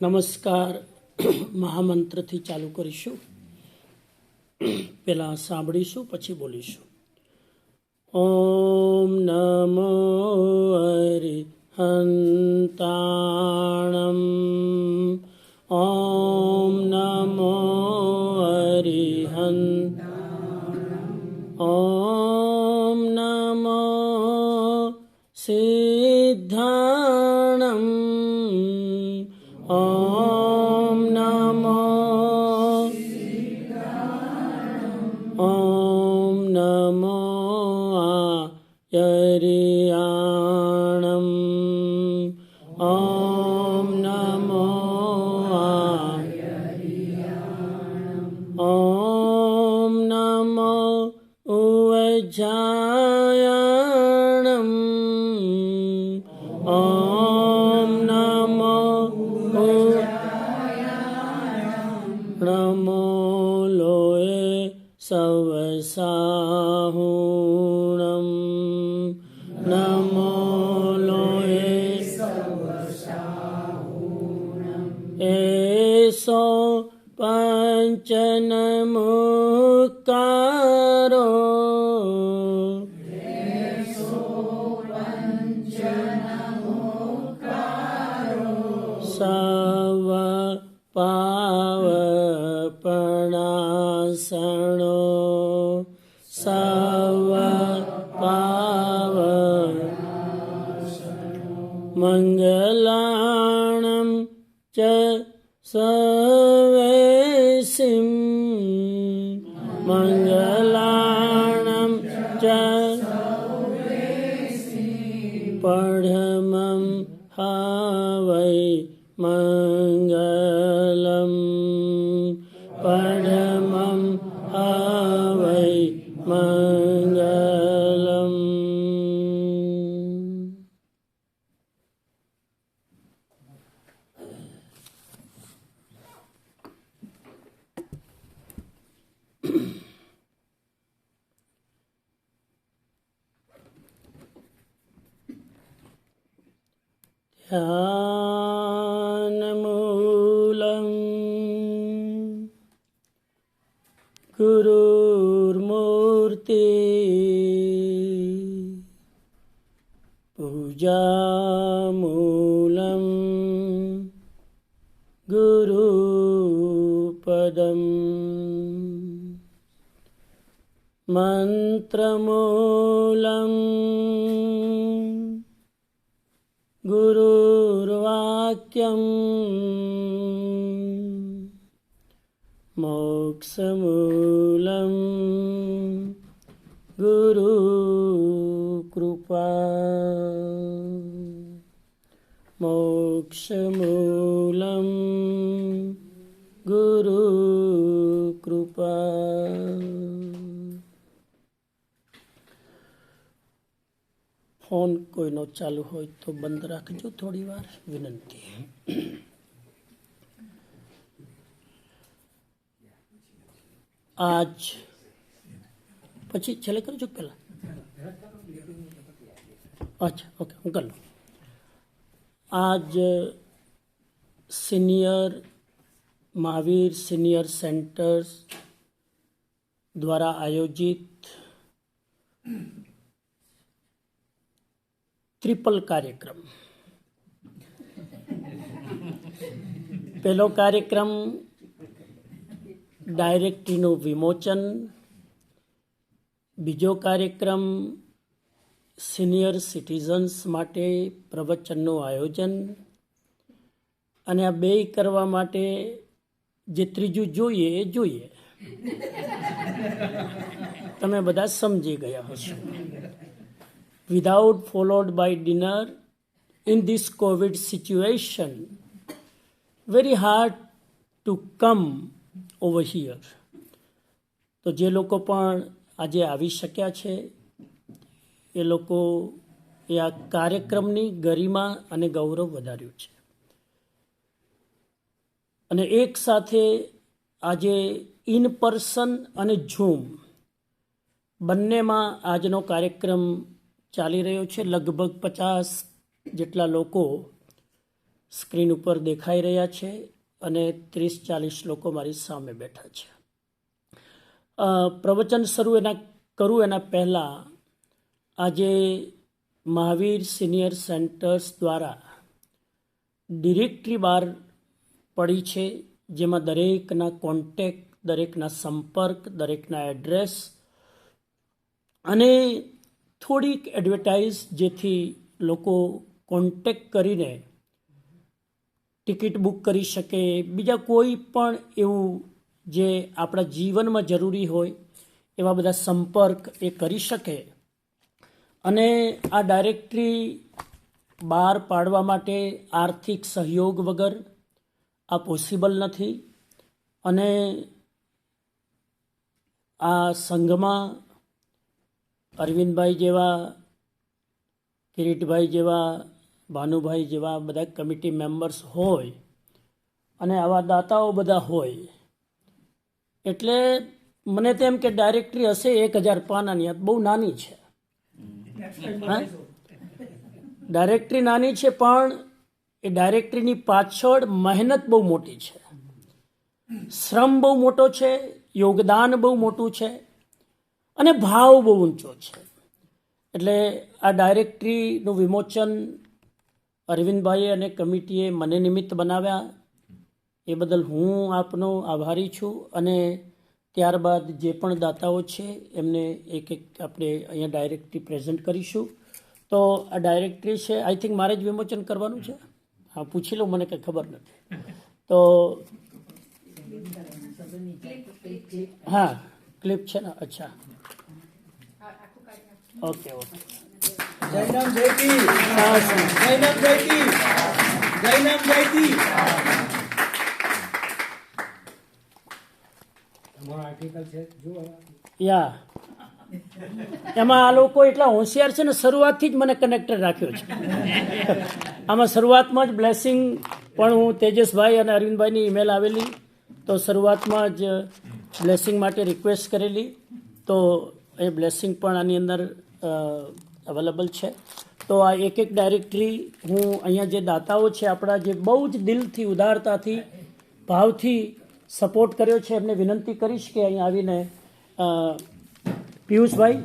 નમસ્કાર. મહામંત્રથી ચાલુ કરીશું. પહેલાં સાંભળીશું, પછી બોલીશું. ઓમ નમો હરિહંતાણમ. ઓમ નમો હરિહંતાણમ. ઓમ નમો સિદ્ધાણમ. ઓમ નમો ઓમ નમો આયર્યાણમ. ઓમ નમો ઓમ નમો ઉવજાયાણમ. ઓમ નમો નમો લોએ સવસાહુણમ. નમો લોએ એસો પંચનમુકારો. સવ પાવપણાસણો. સવ પાવ મંગલાણમ ચ સવેસિમ. મંગલાણમ ચ પડમમ હાવૈ મંગલમ. પડમમ હાવૈ મંગલમ. ધ્યાનમૂલં ગુરુર્મૂર્તિ. પૂજામૂલં ગુરુપદં. મંત્રમૂલં ગુરુર્વાક્યં. મોક્ષમૂલં ગુરુકૃપા. મોક્ષમૂલં ગુરુકૃપા. ફોન કોઈનો ચાલુ હોય તો બંધ રાખજો થોડી વાર, વિનંતી. આજ પછી છેલ્લે કરજો પહેલા. અચ્છા, ઓકે, હું કરી લઉં. આજ સિનિયર મહાવીર સિનિયર સેન્ટર્સ દ્વારા આયોજિત ટ્રિપલ કાર્યક્રમ. પહેલો કાર્યક્રમ ડાયરેક્ટરીનું વિમોચન. બીજો કાર્યક્રમ સિનિયર સિટીઝન્સ માટે પ્રવચનનું આયોજન. અને આ બે કરવા માટે જે ત્રીજું જોઈએ એ જોઈએ. તમે બધા સમજી ગયા હશો. Without followed by dinner in this COVID situation, very hard to come over here. તો જે લોકો પણ આજે આવી શક્યા છે એ લોકો એ આ કાર્યક્રમની ગરિમા અને ગૌરવ વધાર્યું છે. અને એક સાથે આજે ઇન પર્સન અને ઝૂમ બંનેમાં આજનો કાર્યક્રમ ચાલી રહ્યો છે. લગભગ 50 જેટલા લોકો સ્ક્રીન ઉપર દેખાઈ રહ્યા છે અને 30-40 લોકો મારી સામે બેઠા છે. પ્રવચન શરૂ કરું એના પહેલાં આજે મહાવીર સિનિયર સેન્ટર્સ દ્વારા ડિરેક્ટરી બહાર પડી છે, જેમાં દરેકના કોન્ટેક્ટ, દરેકના સંપર્ક, દરેકના એડ્રેસ અને થોડીક એડવર્ટાઇઝ, જેથી લોકો કોન્ટેક્ટ કરીને ટિકિટ બુક કરી શકે, બીજા કોઈ પણ એવું જે આપણા જીવનમાં જરૂરી હોય એવા બધા સંપર્ક એ કરી શકે. અને આ ડાયરેક્ટરી બહાર પાડવા માટે આર્થિક સહયોગ વગર આ પોસિબલ નથી. અને આ સંઘમાં અરવિંદભાઈ જેવા, કિરીટભાઈ જેવા, ભાનુભાઈ જેવા બધા કમિટી મેમ્બર્સ હોય અને આવા દાતાઓ બધા હોય, એટલે મને તેમ કે ડાયરેક્ટરી હશે 1000 પાનાની, આ બહુ નાની છે. ડાયરેક્ટરી નાની છે, પણ એ ડાયરેક્ટરીની પાછળ મહેનત બહુ મોટી છે, શ્રમ બહુ મોટો છે, યોગદાન બહુ મોટું છે અને ભાવ બહુ ઊંચો છે. એટલે આ ડાયરેક્ટરીનું વિમોચન અરવિંદભાઈએ અને કમિટીએ મને નિમિત્ત બનાવ્યા, એ બદલ હું આપનો આભારી છું. અને ત્યારબાદ જે પણ દાતાઓ છે એમને એક એક આપણે અહીંયા ડાયરેક્ટરી પ્રેઝન્ટ કરીશું. તો આ ડાયરેક્ટરી છે, આઈ થિંક મારે જ વિમોચન કરવાનું છે. હા, પૂછી લઉં, મને કંઈ ખબર નથી. તો હા, ક્લિપ છે ને? અચ્છા, ઓકે ઓકે. જયનામ જયતી, જયનામ જયતી, જયનામ જયતી. તમારો આર્ટિકલ છે જુઓ. યા એમાં આ લોકો એટલા હોશિયાર છે ને, શરૂઆતથી જ મને કનેક્ટેડ રાખ્યો છે. આમાં શરૂઆતમાં જ બ્લેસિંગ પણ હું તેજસભાઈ અને અરવિંદભાઈની ઈમેલ આવેલી, તો શરૂઆતમાં જ બ્લેસિંગ માટે રિક્વેસ્ટ કરેલી, તો એ બ્લેસિંગ પણ આની અંદર અવેલેબલ છે. તો આ એક એક ડાયરેક્ટરી હું અહીંયા જે દાતાઓ છે આપણા, જે બહુ જ દિલથી, ઉદારતાથી, ભાવથી સપોર્ટ કર્યો છે, એમને વિનંતી કરીશ કે અહીંયા આવીને પિયુષભાઈ,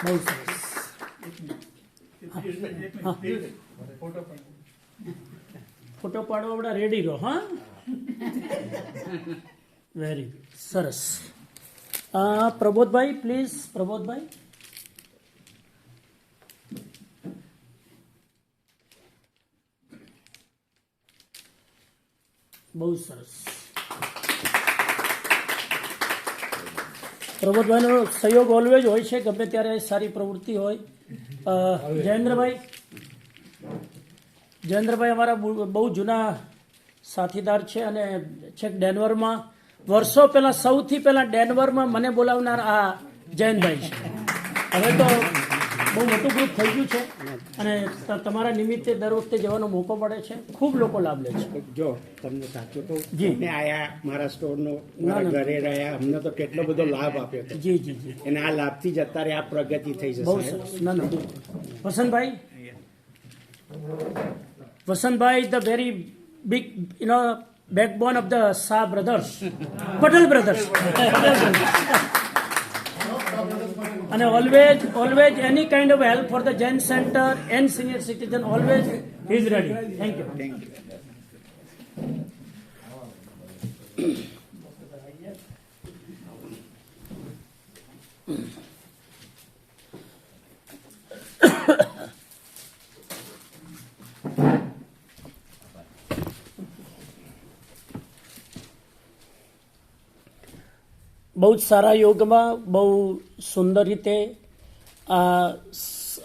બહુ સરસ. ફોટો પાડવા આપણા રેડી રહો. હા, વેરી ગુડ, સરસ. પ્રબોધભાઈ પ્લીઝ, પ્રબોધભાઈ. બહુ સરસ. પ્રબોધભાઈનો સહયોગ ઓલવેજ હોય છે, ગમે ત્યારે સારી પ્રવૃત્તિ હોય. જયેન્દ્રભાઈ અમારા બહુ જૂના સાથીદાર છે અને છેક ડેનવરમાં વર્ષો પહેલાં, સૌથી પહેલાં ડેનવરમાં મને બોલાવનાર આ જયંતભાઈ છે. હવે તો બહુ મોટું ગ્રુપ થઈ ગયું છે અને તમારા નિમિત્તે દર વખતે જવાનો મોકો મળે છે, ખૂબ લોકો લાભ લે છે. જો તમને સાચું કહું, જી આયા મારા સ્ટોરનો, મારા ઘરે રહ્યા, અમને તો કેટલો બધો લાભ આપ્યો હતો. જી જી જી. અને આ લાભથી જ અત્યારે આ પ્રગતિ થઈ જશે. બહુ સરસ. ના ના, Vasantbhai, Vasantbhai the very big, backbone of the Shah brothers, Patel brothers. And always any kind of help for the Jain Center and senior citizen, always he is ready. Thank you. Thank you. બહુ જ સારા યોગમાં, બહુ સુંદર રીતે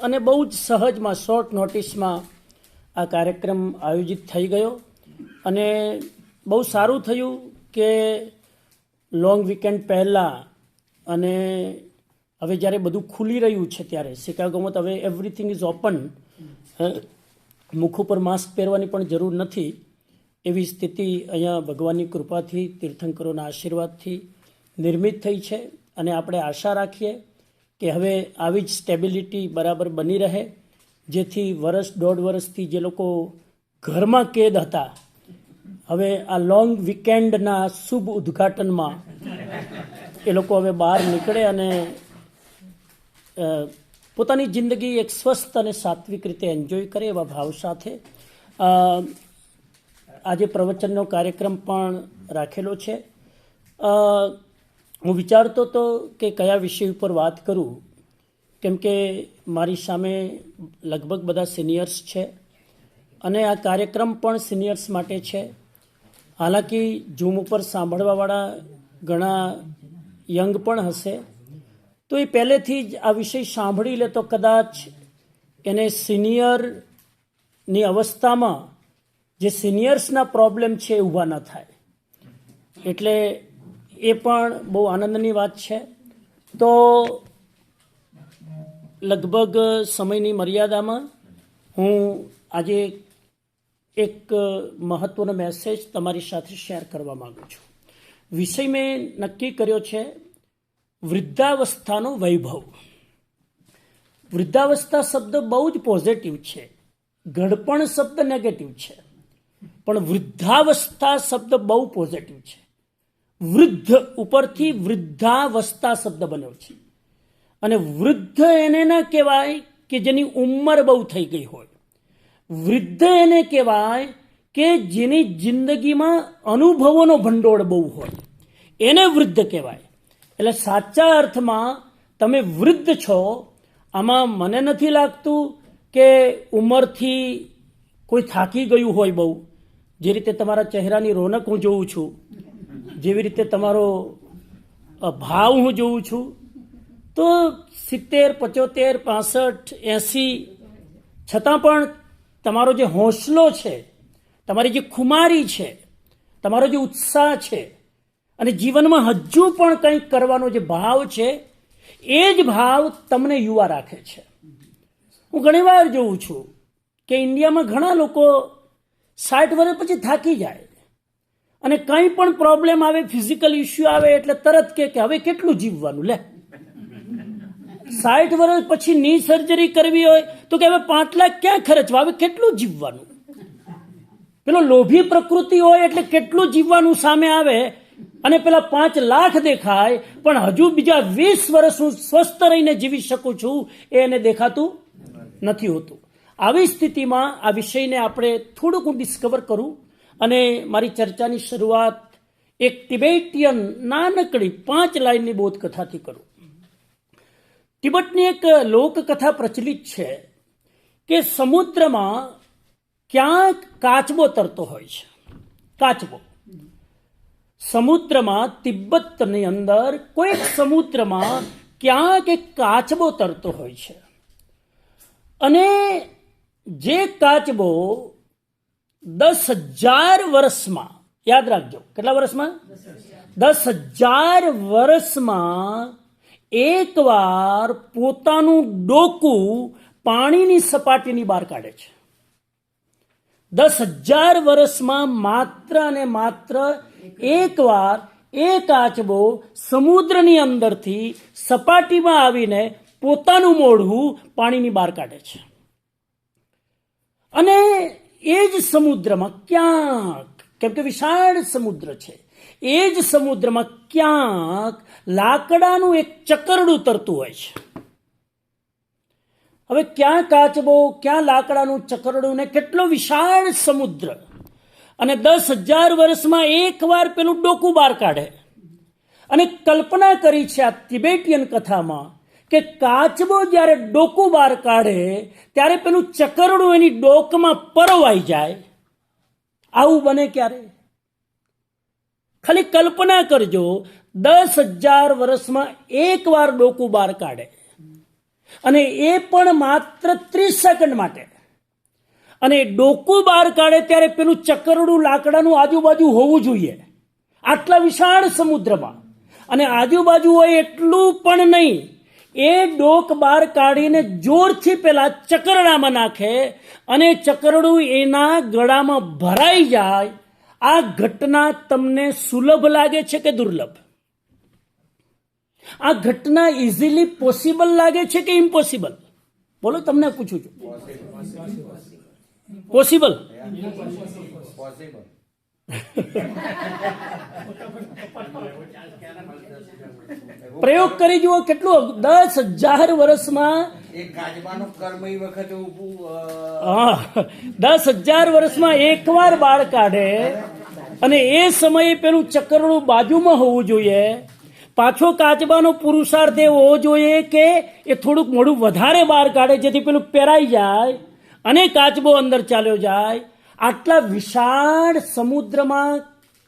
અને બહુ જ સહજમાં, short નોટિસમાં આ કાર્યક્રમ આયોજિત થઈ ગયો. અને બહુ સારું થયું કે લોંગ વીકેન્ડ પહેલાં, અને હવે જ્યારે બધું ખુલી રહ્યું છે ત્યારે શિકાગોમાં તો હવે એવરીથિંગ ઇઝ ઓપન, મુખ ઉપર માસ્ક પહેરવાની પણ જરૂર નથી એવી સ્થિતિ અહીંયા ભગવાનની કૃપાથી, તીર્થંકરોના આશીર્વાદથી નિર્મિત થઈ છે. અને આપણે આશા રાખીએ કે હવે આવી જ સ્ટેબિલિટી બરાબર બની રહે, જેથી વર્ષ દોઢ વર્ષથી જે લોકો ઘરમાં કેદ હતા, હવે આ લોંગ વીકેન્ડના શુભ ઉદ્ઘાટનમાં એ લોકો હવે બહાર નીકળે અને પોતાની જિંદગી એક સ્વસ્થ અને સાત્વિક રીતે એન્જોય કરે એવા ભાવ સાથે આજે પ્રવચનનો કાર્યક્રમ પણ રાખેલો છે. હું વિચારતો હતો કે કયા વિષય ઉપર વાત કરું, કેમ કે મારી સામે લગભગ બધા સિનિયર્સ છે અને આ કાર્યક્રમ પણ સિનિયર્સ માટે છે. હાલાકી ઝૂમ ઉપર સાંભળવાવાળા ઘણા યંગ પણ હશે, તો એ પહેલેથી જ આ વિષય સાંભળી લે તો કદાચ એને સિનિયરની અવસ્થામાં જે સિનિયર્સના પ્રોબ્લેમ છે એ ઊભા ન થાય, એટલે એ પણ બહુ આનંદની વાત છે. તો લગભગ સમયની મર્યાદામાં હું આજે એક મહત્વનો મેસેજ તમારી સાથે શેર કરવા માગું છું. વિષય મેં નક્કી કર્યો છે વૃદ્ધાવસ્થાનો વૈભવ. વૃદ્ધાવસ્થા શબ્દ બહુ જ પોઝિટિવ છે, ઘડપણ શબ્દ નેગેટિવ છે, પણ વૃદ્ધાવસ્થા શબ્દ બહુ પોઝિટિવ છે. વૃદ્ધ ઉપરથી વૃદ્ધાવસ્થા શબ્દ બન્યો છે, અને વૃદ્ધ એને ના કહેવાય કે જેની ઉંમર બહુ થઈ ગઈ હોય. વૃદ્ધ એને કહેવાય કે જેની જિંદગીમાં અનુભવોનો ભંડોળ બહુ હોય, એને વૃદ્ધ કહેવાય. એટલે સાચા અર્થમાં તમે વૃદ્ધ છો. આમાં મને નથી લાગતું કે ઉંમરથી કોઈ થાકી ગયું હોય બહુ. જે રીતે તમારા ચહેરાની રોનક હું જોઉં છું, જેવી રીતે તમારો ભાવ હું જોઉં છું, તો 70, 75, 65, 80 છતાં પણ તમારો જે હોંસલો છે, તમારી જે ખુમારી છે, તમારો જે ઉત્સાહ છે, અને જીવનમાં હજુ પણ કંઈક કરવાનો જે ભાવ છે, એ જ ભાવ તમને યુવા રાખે છે. હું ઘણીવાર જોઉં છું કે ઇન્ડિયામાં ઘણા લોકો 60 વર્ષ પછી થાકી જાય અને કંઈ પણ પ્રોબ્લેમ આવે, ફિઝિકલ ઇસ્યુ આવે એટલે તરત કે હવે કેટલું જીવવાનું, લે 60 વર્ષ પછી ની સર્જરી કરવી હોય તો કે હવે 5 લાખ ક્યાં ખર્ચવા, હવે કેટલું જીવવાનું. પેલો લોભી પ્રકૃતિ હોય એટલે કેટલું જીવવાનું સામે આવે, અને પેલા 5 લાખ દેખાય, પણ હજુ બીજા 20 વર્ષ હું સ્વસ્થ રહીને જીવી શકું છું એ એને દેખાતું નથી હોતું. આવી સ્થિતિમાં આ વિષયને આપણે થોડુંક હું ડિસ્કવર કરું અને મારી ચર્ચાની શરૂઆત એક તિબેટિયન નાનકડી 5 લાઇનની બોધકથાથી કરું. તિબેટની એક લોકકથા પ્રચલિત છે કે સમુદ્રમાં ક્યાંક કાચબો તરતો હોય છે. કાચબો સમુદ્રમાં, તિબ્બતની અંદર કોઈક સમુદ્રમાં ક્યાંક એક કાચબો તરતો હોય છે, અને જે કાચબો 10,000 વર્ષમાં, યાદ રાખજો કેટલા વર્ષમાં, 10,000 વર્ષમાં એકવાર પોતાનું ડોકું પાણીની સપાટીની બહાર કાઢે છે. 10,000 વર્ષમાં માત્ર અને માત્ર એકવાર એ કાચબો સમુદ્રની અંદરથી સપાટીમાં આવીને પોતાનું મોઢું પાણીની બહાર કાઢે છે. અને એ જ સમુદ્રમાં ક્યાંક, કેમ કે વિશાળ સમુદ્ર છે, એ જ સમુદ્રમાં ક્યાંક લાકડાનું એક ચકરડું તરતું હોય છે. હવે ક્યાં કાચબો, ક્યાં લાકડાનું ચકરડું, ને કેટલો વિશાળ સમુદ્ર, અને 10,000 વર્ષમાં એકવાર પેલું ડોકું બહાર કાઢે. અને કલ્પના કરી છે આ તિબેટિયન કથામાં કે કાચબો જ્યારે ડોકું બહાર કાઢે ત્યારે પેલું ચકરડું એની ડોકમાં પરોવાઈ જાય. આવું બને ક્યારે? ખાલી કલ્પના કરજો, 10,000 વર્ષમાં એકવાર ડોકું બહાર કાઢે, અને એ પણ માત્ર 30 સેકન્ડ માટે. અને ડોકું બહાર કાઢે ત્યારે પેલું ચકરડું લાકડાનું આજુબાજુ હોવું જોઈએ, આટલા વિશાળ સમુદ્રમાં. અને આજુબાજુ હોય એટલું પણ નહીં, એ ડોક બહાર કાઢીને જોરથી પેલા ચકરડામાં નાખે અને ચકરડું એના ગળામાં ભરાઈ જાય. આ ઘટના તમને સુલભ લાગે છે કે દુર્લભ? આ ઘટના ઇઝીલી પોસિબલ લાગે છે કે ઇમ્પોસિબલ? બોલો, તમને પૂછું છું. પોસિબલ. પ્રયોગ કરી જુઓ, કેટલું 10,000 વર્ષમાં 10,000 વર્ષમાં એકવાર બાળ કાઢે, અને એ સમયે પેલું ચક્કરડું બાજુમાં હોવું જોઈએ. પાછો કાચબાનો પુરુષાર્થ એ હોવો જોઈએ કે એ થોડુંક મોડું વધારે બહાર કાઢે, જેથી પેલું પેરાઈ જાય અને કાચબો અંદર ચાલ્યો જાય. આટલા વિશાળ સમુદ્રમાં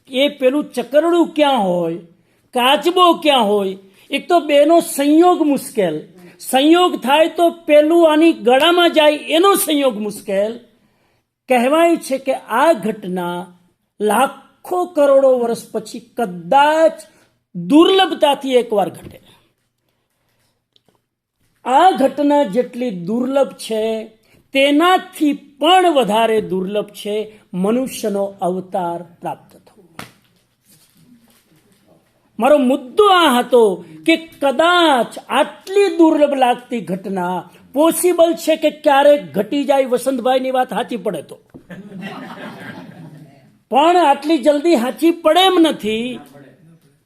એ પેલું ચક્કરડું ક્યાં હોય, કાચબો ક્યાં હોય? એક તો બેનો સંયોગ મુશ્કેલ, સંયોગ થાય તો પેલું આની ગળામાં જાય એનો સંયોગ મુશ્કેલ. કહેવાય છે કે આ ઘટના લાખો કરોડો વર્ષ પછી કદાચ દુર્લભતાથી એકવાર ઘટે. આ ઘટના જેટલી દુર્લભ છે તેનાથી પણ વધારે દુર્લભ છે મનુષ્યનો અવતાર પ્રાપ્ત થવો. મારો મુદ્દો આ હતો કે કદાચ આટલી દુર્લભ લાગતી ઘટના પોસિબલ છે કે ક્યારેક ઘટી જાય. વસંતભાઈની વાત સાચી પડે તો, પણ આટલી જલ્દી સાચી પડે એમ નથી.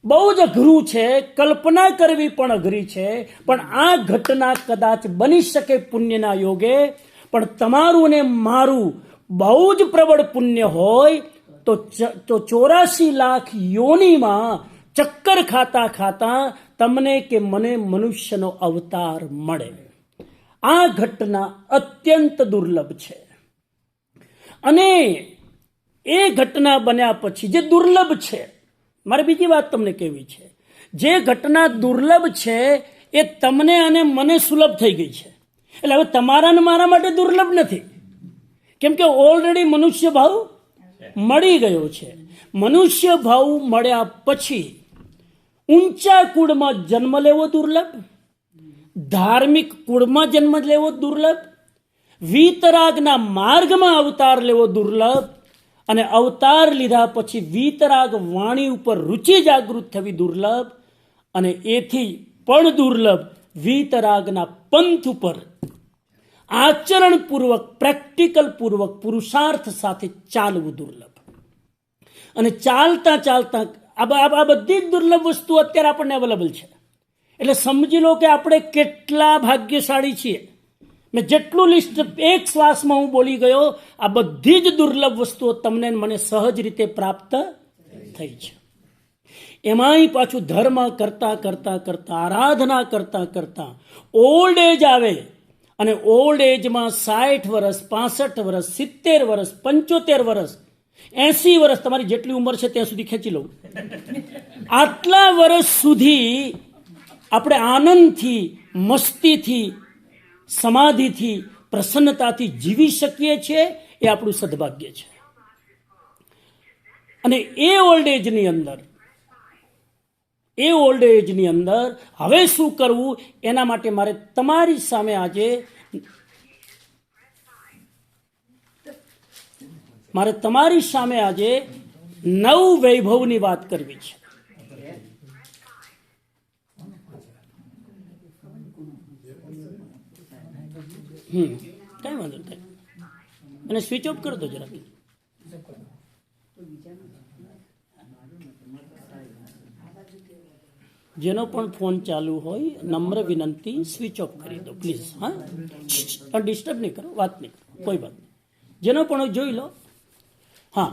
બહુ જ અઘરું છે, કલ્પના કરવી પણ અઘરી છે. પણ આ ઘટના કદાચ બની શકે પુણ્યના યોગે. પણ તમારું ને મારું બહુ જ પ્રબળ પુણ્ય હોય તો 84 લાખ યોનીમાં ચક્કર ખાતા ખાતા તમને કે મને મનુષ્યનો અવતાર મળે. આ ઘટના અત્યંત દુર્લભ છે. અને એ ઘટના બન્યા પછી જે દુર્લભ છે, મારે બીજી વાત તમને કહેવી છે, જે ઘટના દુર્લભ છે એ તમને અને મને સુલભ થઈ ગઈ છે. એટલે હવે તમારા ને મારા માટે દુર્લભ નથી, કેમ કે ઓલરેડી મનુષ્ય ભાવ મળી ગયો છે. મનુષ્ય ભાવ મળ્યા પછી ઊંચા કુળમાં જન્મ લેવો દુર્લભ, ધાર્મિક કુળમાં જન્મ લેવો દુર્લભ, વીતરાગના માર્ગમાં અવતાર લેવો દુર્લભ, અને અવતાર લીધા પછી વીતરાગ વાણી ઉપર રુચિ જાગૃત થવી દુર્લભ, અને એથી પણ દુર્લભ વીતરાગના પંથ ઉપર આચરણપૂર્વક, પ્રેક્ટિકલ પૂર્વક, પુરુષાર્થ સાથે ચાલવું દુર્લભ. અને ચાલતા ચાલતા આ બધી જ દુર્લભ વસ્તુ અત્યારે આપણને અવેલેબલ છે. એટલે સમજી લો કે આપણે કેટલા ભાગ્યશાળી છીએ. મેં જેટલું લિસ્ટ એક શ્વાસમાં હું બોલી ગયો, આ બધી જ દુર્લભ વસ્તુઓ તમને મને સહજ રીતે પ્રાપ્ત થઈ છે. એમાંય પાછું ધર્મ કરતા કરતા કરતા, આરાધના કરતા કરતા ઓલ્ડ એજ આવે, અને ઓલ્ડ એજમાં 60 વર્ષ, 65 વર્ષ, 70 વર્ષ, 75 વર્ષ, 80 વર્ષ, તમારી જેટલી ઉંમર છે ત્યાં સુધી ખેંચી લઉં, આટલા વર્ષ સુધી આપણે આનંદથી, મસ્તીથી, સમાધિથી, પ્રસન્નતાથી જીવી શકીએ છીએ. એ આપણું સદભાગ્ય છે. અને એ ઓલ્ડ એજની અંદર હવે શું કરવું, એના માટે મારે તમારી સામે આજે નવ વૈભવની વાત કરવી છે. કઈ વાંધો નહીં, અને સ્વિચ ઓફ કરી દો જરા. જેનો પણ ફોન ચાલુ હોય, નમ્ર વિનંતી સ્વિચ ઓફ કરી દો પ્લીઝ. હા, પણ ડિસ્ટર્બ નહીં કરો, વાત નહીં કરો, કોઈ વાત નહીં. જેનો પણ જોઈ લો. હા,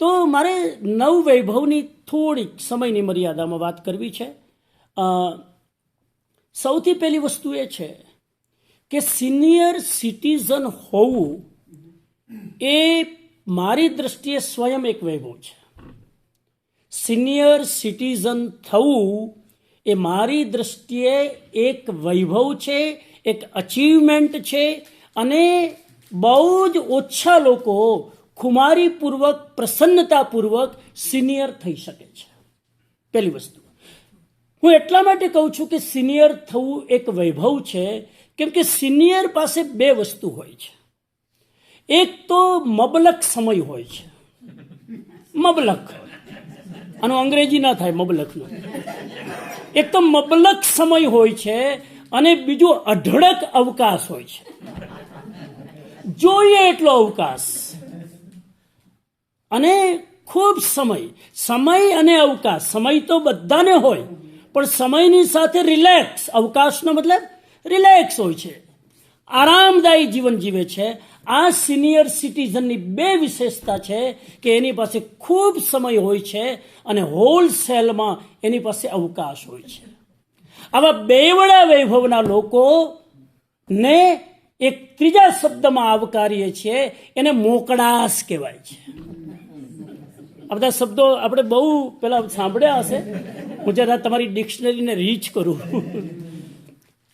તો મારે નવ વૈભવની થોડીક સમયની મર્યાદામાં વાત કરવી છે. સૌથી પહેલી વસ્તુ એ છે કે સિનિયર સિટીઝન હોવું એ મારી દ્રષ્ટિએ સ્વયં એક વૈભવ છે. સિનિયર સિટીઝન થવું એ મારી દ્રષ્ટિએ એક વૈભવ છે, એક અચીવમેન્ટ છે. અને બહુ જ ઓછા લોકો ખુમારીપૂર્વક, પ્રસન્નતાપૂર્વક સિનિયર થઈ શકે છે. પહેલી વસ્તુ હું એટલા માટે કહું છું કે સિનિયર થવું એક વૈભવ છે, કેમ કે સિનિયર પાસે બે વસ્તુ હોય છે. એક તો મબલક સમય હોય છે, મબલક આનું અંગ્રેજી ના થાય મબલખનું. એક તો મબલખ સમય હોય છે અને બીજું અઢળક અવકાશ હોય છે. જોઈએ એટલો અવકાશ અને ખૂબ સમય અને અવકાશ. સમય તો બધાને હોય, પણ સમયની સાથે રિલેક્સ, અવકાશનો મતલબ રિલેક્સ હોય છે, આરામદાયી જીવન જીવે છે. આ સિનિયર સિટીઝનની બે વિશેષતા છે કે એની પાસે ખૂબ સમય હોય છે અને હોલસેલમાં એની પાસે અવકાશ હોય છે. આવા બેવડા વૈભવના લોકોને એક ત્રીજા શબ્દમાં આવકારીએ છીએ, એને મોકળાશ કહેવાય છે. આ બધા શબ્દો આપણે બહુ પેલા સાંભળ્યા હશે. હું જરા તમારી ડિક્શનરીને રીચ કરું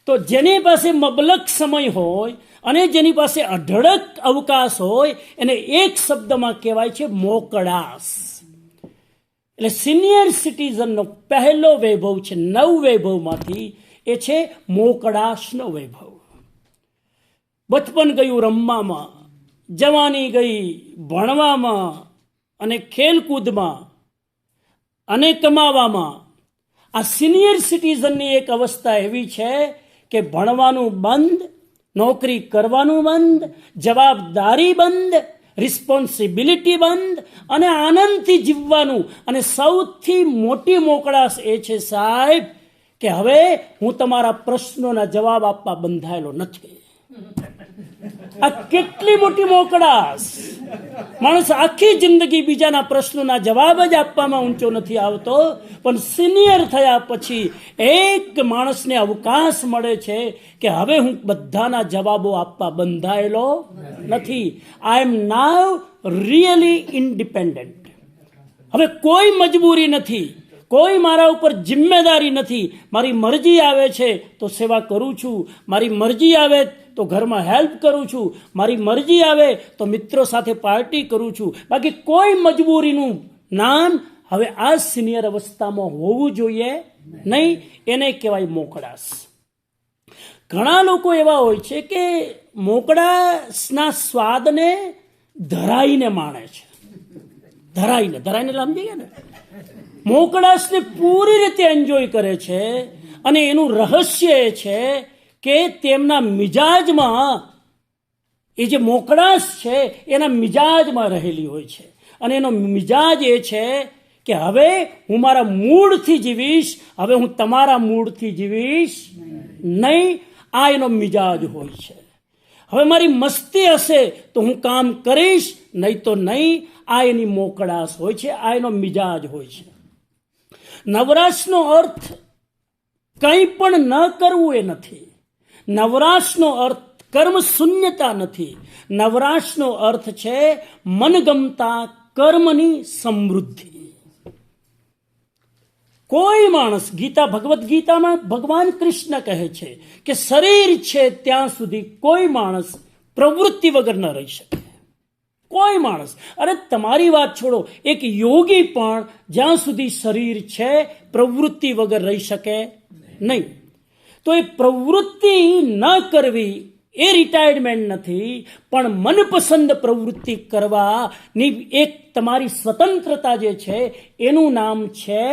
તો જેની પાસે મબલક સમય હોય અને જેની પાસે અઢળક અવકાશ હોય એને એક શબ્દમાં કહેવાય છે મોકળાશ. એટલે સિનિયર સિટીઝનનો પહેલો વૈભવ છે 9 વૈભવમાંથી, એ છે મોકળાશનો વૈભવ. બચપન ગયું રમવામાં, જવાની ગઈ ભણવામાં અને ખેલકૂદમાં અને કમાવામાં. આ સિનિયર સિટીઝનની એક અવસ્થા એવી છે કે ભણવાનું બંધ, નોકરી કરવાનું બંધ, જવાબદારી બંધ, રિસ્પોન્સિબિલિટી બંધ અને આનંદથી જીવવાનું. અને સૌથી મોટી મોકળાશ એ છે સાહેબ કે હવે હું તમારા પ્રશ્નોના જવાબ આપવા બંધાયેલો નથી. આ કેટલી મોટી મોકળાશ! માણસ આખી જિંદગી બીજાના પ્રશ્નોના જવાબ જ આપવામાં ઊંચો નથી આવતો, પણ સિનિયર થયા પછી એક માણસને અવકાશ મળે છે કે હવે હું બધાના જવાબો આપવા બંધાયેલો નથી. આઈ એમ નાવ રિયલી ઇન્ડિપેન્ડન્ટ. હવે કોઈ મજબૂરી નથી, કોઈ મારા ઉપર જિમ્મેદારી નથી. મારી મરજી આવે છે તો સેવા કરું છું, મારી મરજી આવે તો ઘરમાં હેલ્પ કરું છું, મારી મરજી આવે તો મિત્રો સાથે પાર્ટી કરું છું. બાકી કોઈ મજબૂરીનું નામ હવે આ સિનિયર અવસ્થામાં હોવું જોઈએ નહીં. એને કહેવાય મોકળાશ. ઘણા લોકો એવા હોય છે કે મોકળાશના સ્વાદને ધરાઈને માણે છે. ધરાઈને સમજી ગયા ને? મોકળાશને પૂરી રીતે એન્જોય કરે છે અને એનું રહસ્ય એ છે કે તેમના મિજાજમાં એ જે મોકળાશ છે એના મિજાજમાં રહેલી હોય છે. અને એનો મિજાજ એ છે કે હવે હું મારા મૂળથી જીવીશ, હવે હું તમારા મૂળથી જીવીશ નહીં. આ એનો મિજાજ હોય છે. હવે મારી મસ્તી હશે તો હું કામ કરીશ, નહીં તો નહીં. આ એની મોકળાશ હોય છે, આ એનો મિજાજ હોય છે. નવરાશનો અર્થ કંઈ પણ ન કરવું એ નથી. નવરાશનો અર્થ કર્મ શૂન્યતા નથી. નવરાશનો અર્થ છે મનગમતા કર્મની સમૃદ્ધિ. કોઈ માણસ, ભગવદ્ ગીતામાં ભગવાન કૃષ્ણ કહે છે કે શરીર છે ત્યાં સુધી કોઈ માણસ પ્રવૃત્તિ વગર ન રહી શકે. કોઈ માણસ. અરે તમારી વાત છોડો, એક યોગી પણ જ્યાં સુધી શરીર છે પ્રવૃત્તિ વગર રહી શકે નહીં. તો એ પ્રવૃત્તિ ન કરવી એ રિટાયરમેન્ટ નથી, પણ મનપસંદ પ્રવૃત્તિ કરવાની એક તમારી સ્વતંત્રતા જે છે એનું નામ છે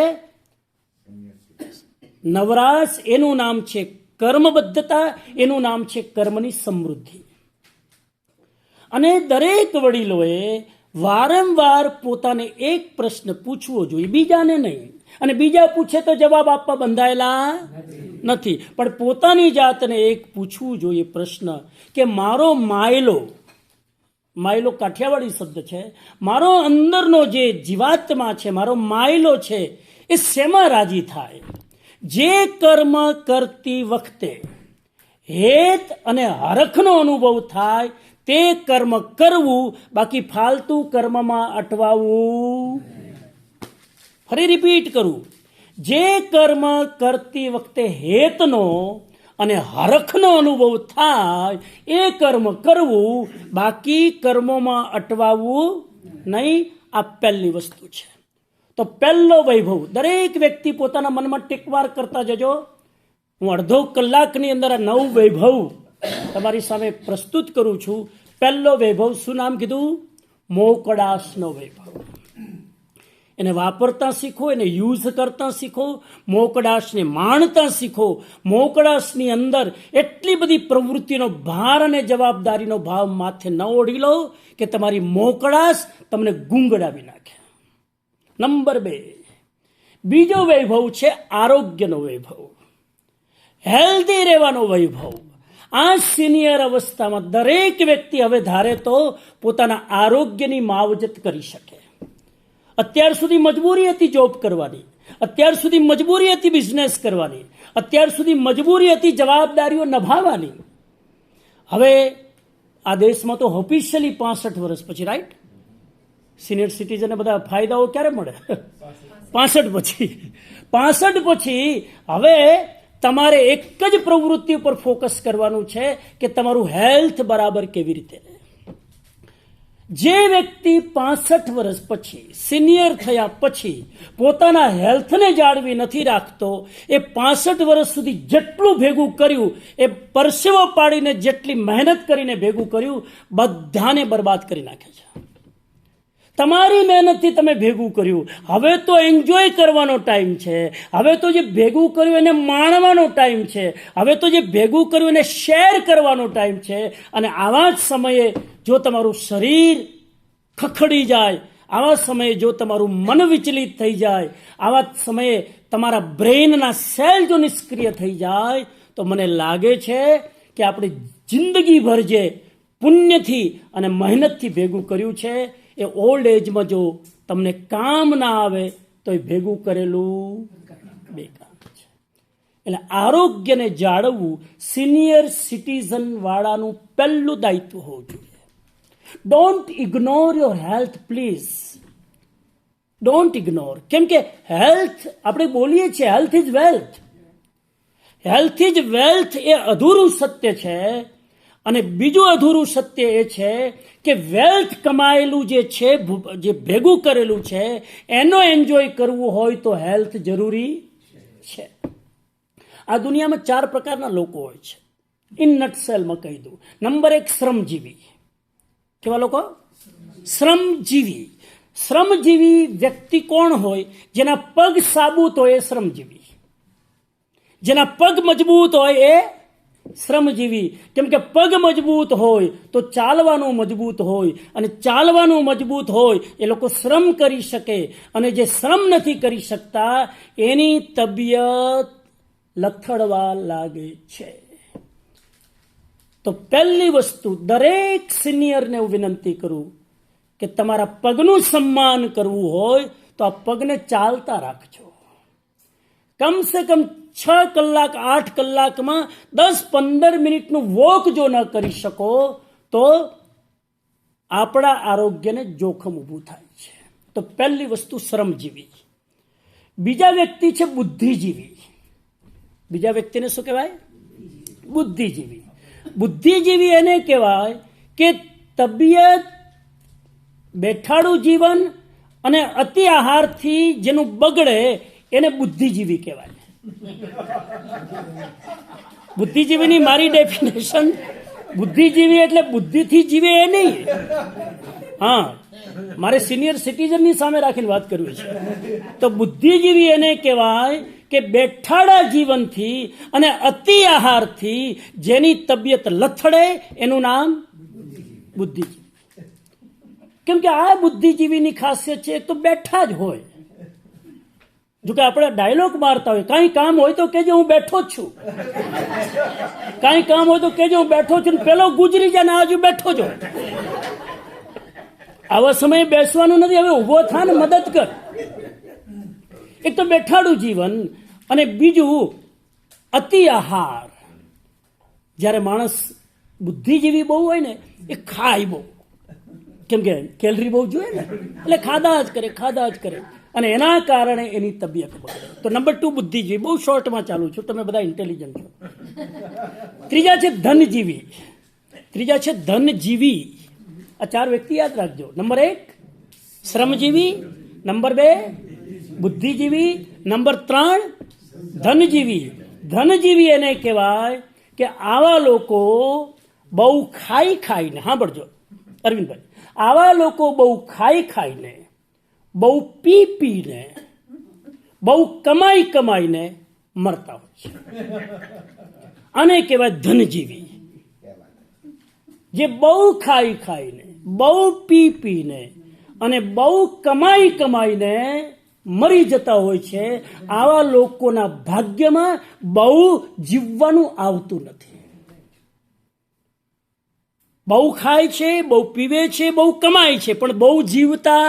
નવરાશ, એનું નામ છે કર્મબદ્ધતા, એનું નામ છે કર્મની સમૃદ્ધિ. અને દરેક વડીલોએ વારંવાર પોતાને એક પ્રશ્ન પૂછવો જોઈએ, બીજાને નહીં. અને બીજા પૂછે તો જવાબ આપવા બંધાયેલા નથી, પણ પોતાની જાતને એક પૂછવું જોઈએ પ્રશ્ન કે મારો માયલો કાઠિયાવાડી શબ્દ છે, મારો અંદરનો જે જીવાત્મા છે, મારો માયલો છે, એ શેમાં રાજી થાય? જે કર્મ કરતી વખતે હેત અને હરખનો અનુભવ થાય તે કર્મ કરવું, બાકી ફાલતુ કર્મમાં અટવાવું. ફરી રિપીટ કરું, જે કર્મ કરતી વખતે હેતનો અને હરખનો અનુભવ થાય એ કર્મ કરવું, બાકી કર્મોમાં અટવાવું નહીં. આ પહેલી વસ્તુ છે. તો પહેલો વૈભવ દરેક વ્યક્તિ પોતાના મનમાં ટીકવાર કરતા જજો. હું અડધો કલાકની અંદર આ 9 વૈભવ તમારી સામે પ્રસ્તુત કરું છું. પહેલો વૈભવ શું નામ કીધું? મોકળાશનો વૈભવ. એને વાપરતા શીખો, એને યુઝ કરતા શીખો, મોકળાશને માણતા શીખો. મોકળાશની અંદર એટલી બધી પ્રવૃત્તિનો ભાર અને જવાબદારીનો ભાવ માથે ન ઓઢી લો કે તમારી મોકળાશ તમને ગુંગડાવી નાખે. નંબર 2, બીજો વૈભવ છે આરોગ્યનો વૈભવ, હેલ્ધી રહેવાનો વૈભવ. આ સિનિયર અવસ્થામાં દરેક વ્યક્તિ હવે ધારે તો પોતાના આરોગ્યની માવજત કરી શકે. અત્યાર સુધી મજબૂરી હતી જોબ કરવાની, અત્યાર સુધી મજબૂરી હતી બિઝનેસ કરવાની, અત્યાર સુધી મજબૂરી હતી જવાબદારીઓ નિભાવવાની. હવે આ દેશમાં તો ઓફિશિયલી 65 વર્ષ પછી, રાઈટ, સિનિયર સિટીઝનને બધા ફાયદાઓ ક્યારે મળે? 65 પછી હવે તમારે એક જ પ્રવૃત્તિ ઉપર ફોકસ કરવાનું છે કે તમારું હેલ્થ બરાબર કેવી રીતે રહે. જે વ્યક્તિ 65 વર્ષ પછી, સિનિયર થયા પછી પોતાના હેલ્થને જાળવી નથી રાખતો, એ 65 વર્ષ સુધી જેટલું ભેગું કર્યું, એ પરસેવો પાડીને જેટલી મહેનત કરીને ભેગું કર્યું, બધાને બરબાદ કરી નાખે છે. તમારી મહેનતથી તમે ભેગું કર્યું, હવે તો એન્જોય કરવાનો ટાઈમ છે, હવે તો જે ભેગું કર્યું એને માણવાનો ટાઈમ છે, હવે તો જે ભેગું કર્યું એને શેર કરવાનો ટાઈમ છે. અને આવા જ સમયે જો તમારું શરીર ખખડી જાય, આવા સમયે જો તમારું મન વિચલિત થઈ જાય, આવા સમયે તમારા બ્રેઇનના સેલ જો નિષ્ક્રિય થઈ જાય, તો મને લાગે છે કે આપણે જિંદગીભર જે પુણ્યથી અને મહેનતથી ભેગું કર્યું છે એ ઓલ્ડ એજમાં જો તમને કામ ના આવે તો એ ભેગું કરેલું બેકાર છે. એટલે આરોગ્યને જાળવવું સિનિયર સિટીઝન વાળાનું પહેલું દાયિત્વ હોવું જોઈએ. Don't ignore your health please, don't ignore. કેમ કે હેલ્થ, આપણે બોલીએ છીએ health is wealth, health is wealth એ અધૂરું સત્ય છે. અને બીજું અધૂરું સત્ય એ છે કે વેલ્થ કમાયેલું જે છે, જે ભેગું કરેલું છે, એનો એન્જોય કરવું હોય તો હેલ્થ જરૂરી છે. આ દુનિયામાં 4 પ્રકારના લોકો હોય છે. ઇન નટસેલમાં કહી દઉં. નંબર 1, શ્રમજીવી. કેવા લોકો? શ્રમજીવી. શ્રમજીવી વ્યક્તિ કોણ હોય? જેના પગ સાબુત હોય એ શ્રમજીવી, જેના પગ મજબૂત હોય એ શ્રમજીવી. કેમ કે પગ મજબૂત હોય તો ચાલવાનું મજબૂત હોય, અને ચાલવાનું મજબૂત હોય એ લોકો શ્રમ કરી શકે. અને જે શ્રમ નથી કરી શકતા એની તબિયત લથડવા લાગે છે. તો પહેલી વસ્તુ, દરેક સિનિયરને હું વિનંતી કરું કે તમારા પગનું સન્માન કરવું હોય તો આ પગને ચાલતા રાખજો. કમસે કમ 6 કલાક 8 કલાકમાં 10-15 મિનિટનું વોક જો ન કરી શકો તો આપણા આરોગ્યને જોખમ ઊભું થાય છે. તો પહેલી વસ્તુ શ્રમજીવી. બીજા વ્યક્તિ છે બુદ્ધિજીવી. બીજા વ્યક્તિને શું કહેવાય? બુદ્ધિજીવી. બુદ્ધિજીવી એને કહેવાય કે તબિયત, બેઠાડું જીવન અને અતિ આહારથી જેનું બગડે એને બુદ્ધિજીવી કહેવાય. બુદ્ધિજીવીની મારી ડેફિનેશન, બુદ્ધિજીવી એટલે બુદ્ધિથી જીવે એ નહીં. હા, મારે સિનિયર સિટીઝનની સામે રાખીને વાત કરવી છે. તો બુદ્ધિજીવી એને કહેવાય કે બેઠાડા જીવનથી અને અતિ આહારથી જેની તબિયત લથડે એનું નામ બુદ્ધિજીવી. કેમ કે આ બુદ્ધિજીવીની ખાસિયત છે, તો બેઠા જ હોય. જોકે આપણે ડાયલોગ મારતા હોય, કાંઈ કામ હોય તો કેજો હું બેઠો જ છું, કાંઈ કામ હોય તો કેજો હું બેઠો છું, પેલો ગુજરી જાય ને આજુ બેઠો જ હોય. આવા સમયે બેસવાનું નથી, હવે ઊભો થા ને મદદ કર. એક તો બેઠાડું જીવન, અને બીજું અતિ આહાર. જ્યારે માણસ બુદ્ધિજીવી બહુ હોય ને એ ખાય બહુ, કેમ કે કેલરી બહુ જોઈએ ને, એટલે ખાધા જ કરે અને એના કારણે એની તબિયત બગડે. તો નંબર 2 બુદ્ધિજીવી. બહુ શોર્ટમાં ચાલુ છું, તમે બધા ઇન્ટેલિજન્ટ છો. ત્રીજા છે ધનજીવી. આ 4 વ્યક્તિ યાદ રાખજો. નંબર 1 શ્રમજીવી, નંબર 2 બુદ્ધિજીવી, નંબર 3 ધનજીવી. ધનજીવી એને કહેવાય કે આવા લોકો બહુ ખાઈને, સાંભળજો અરવિંદભાઈ, આવા લોકો બહુ ખાઈને બહુ પી પીને, બહુ કમાઈ કમાઈને મરતા હોય છે. આને કહેવાય ધનજીવી. જે બહુ ખાઈ ખાઈને, બહુ પી પીને અને બહુ કમાઈ કમાઈને મરી જતા હોય છે, આવા લોકોના ભાગ્યમાં બહુ જીવવાનું આવતું નથી. બહુ ખાય છે, બહુ પીવે છે, બહુ કમાય છે, પણ બહુ જીવતા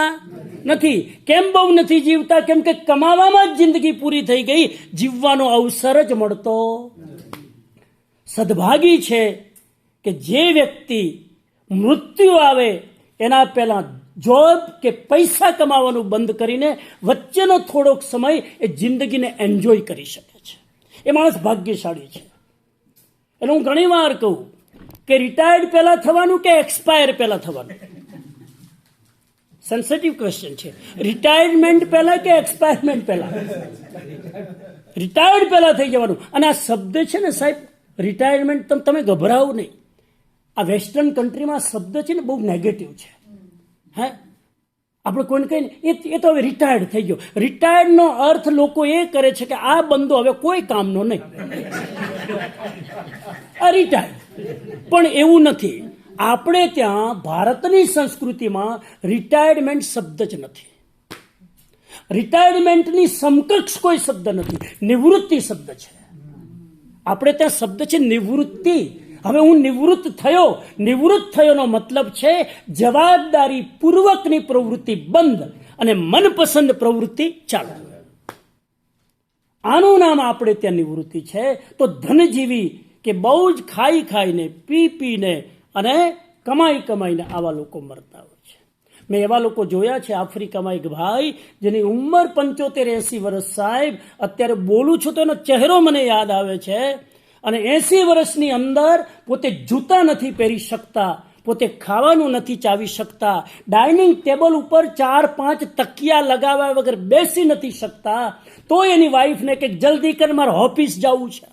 નથી. કેમ બહુ નથી જીવતા? કેમ કે કમાવામાં જ જિંદગી પૂરી થઈ ગઈ, જીવવાનો અવસર જ મળતો. સદભાગી છે કે જે વ્યક્તિ મૃત્યુ આવે એના પહેલા જોબ કે પૈસા કમાવાનું બંધ કરીને વચ્ચેનો થોડોક સમય એ જિંદગીને એન્જોય કરી શકે છે. એ માણસ ભાગ્યશાળી છે. એટલે હું ઘણી વાર કહું કે રિટાયર્ડ પહેલા થવાનું કે એક્સપાયર પહેલા થવાનું? સેન્સિટિવ ક્વેશ્ચન છે. રિટાયરમેન્ટ પહેલા કે એક્સપાયરમેન્ટ પહેલા? રિટાયર્ડ પહેલા થઈ જવાનું. અને આ શબ્દ છે ને સાહેબ, રિટાયરમેન્ટ, તમે ગભરાવો નહીં. આ વેસ્ટર્ન કન્ટ્રીમાં શબ્દ છે ને બહુ નેગેટિવ છે. હે, આપણે કોઈને કહીને એ તો હવે રિટાયર્ડ થઈ ગયો. રિટાયર્ડનો અર્થ લોકો એ કરે છે કે આ બંદો હવે કોઈ કામનો નહીં, આ રિટાયર્ડ. પણ એવું નથી. આપણે ત્યાં ભારતની સંસ્કૃતિમાં રિટાયરમેન્ટ શબ્દ જ નથી. રિટાયરમેન્ટની સમકક્ષ કોઈ શબ્દ નથી. નિવૃત્તિ શબ્દ છે. આપણે ત્યાં શબ્દ છે નિવૃત્તિ. હવે હું નિવૃત્ત થયો. નિવૃત્ત થયોનો મતલબ છે જવાબદારી પૂર્વકની પ્રવૃત્તિ બંધ અને મનપસંદ પ્રવૃત્તિ ચાલુ. આનું નામ આપણે ત્યાં નિવૃત્તિ છે. તો ધનજીવી કે બહુ જ ખાઈ ખાઈને, પી પીને અને કમાઈ કમાઈને આવા લોકો મરતા હોય છે. મેં એવા લોકો જોયા છે. આફ્રિકામાં એક ભાઈ જેની ઉંમર 75-80 વર્ષ, સાહેબ અત્યારે બોલું છું તો એનો ચહેરો મને યાદ આવે છે. અને 80 વર્ષની અંદર પોતે જૂતા નથી પહેરી શકતા, પોતે ખાવાનું નથી ચાવી શકતા, ડાઇનિંગ ટેબલ ઉપર 4-5 તકિયા લગાવ્યા વગર બેસી નથી શકતા, તો એની વાઈફને કે જલ્દી કર, મારે ઓફિસ જવું છે.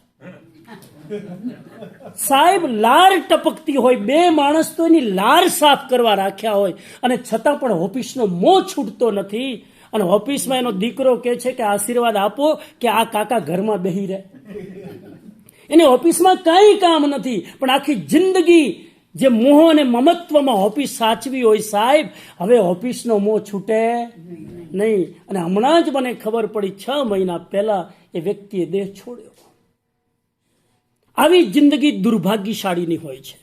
સાહેબ લાર ટપકતી હોય, 2 માણસ તો એની લાર સાફ કરવા રાખ્યા હોય, અને છતાં પણ ઓફિસનો મોહ છૂટતો નથી. અને ઓફિસમાં એનો દીકરો કહે છે કે આશીર્વાદ આપો કે આ કાકા ઘરમાં બેહી રહે. એને ઓફિસમાં કંઈ કામ નથી, પણ આખી જિંદગી જે મોહ અને મમત્વમાં ઓફિસ સાચવી હોય, સાહેબ હવે ઓફિસનો મોહ છૂટે નહીં. અને હમણાં જ મને ખબર પડી, 6 મહિના પહેલા એ વ્યક્તિએ દેહ છોડ્યો. આવી જિંદગી દુર્ભાગ્યશાળીની હોય છે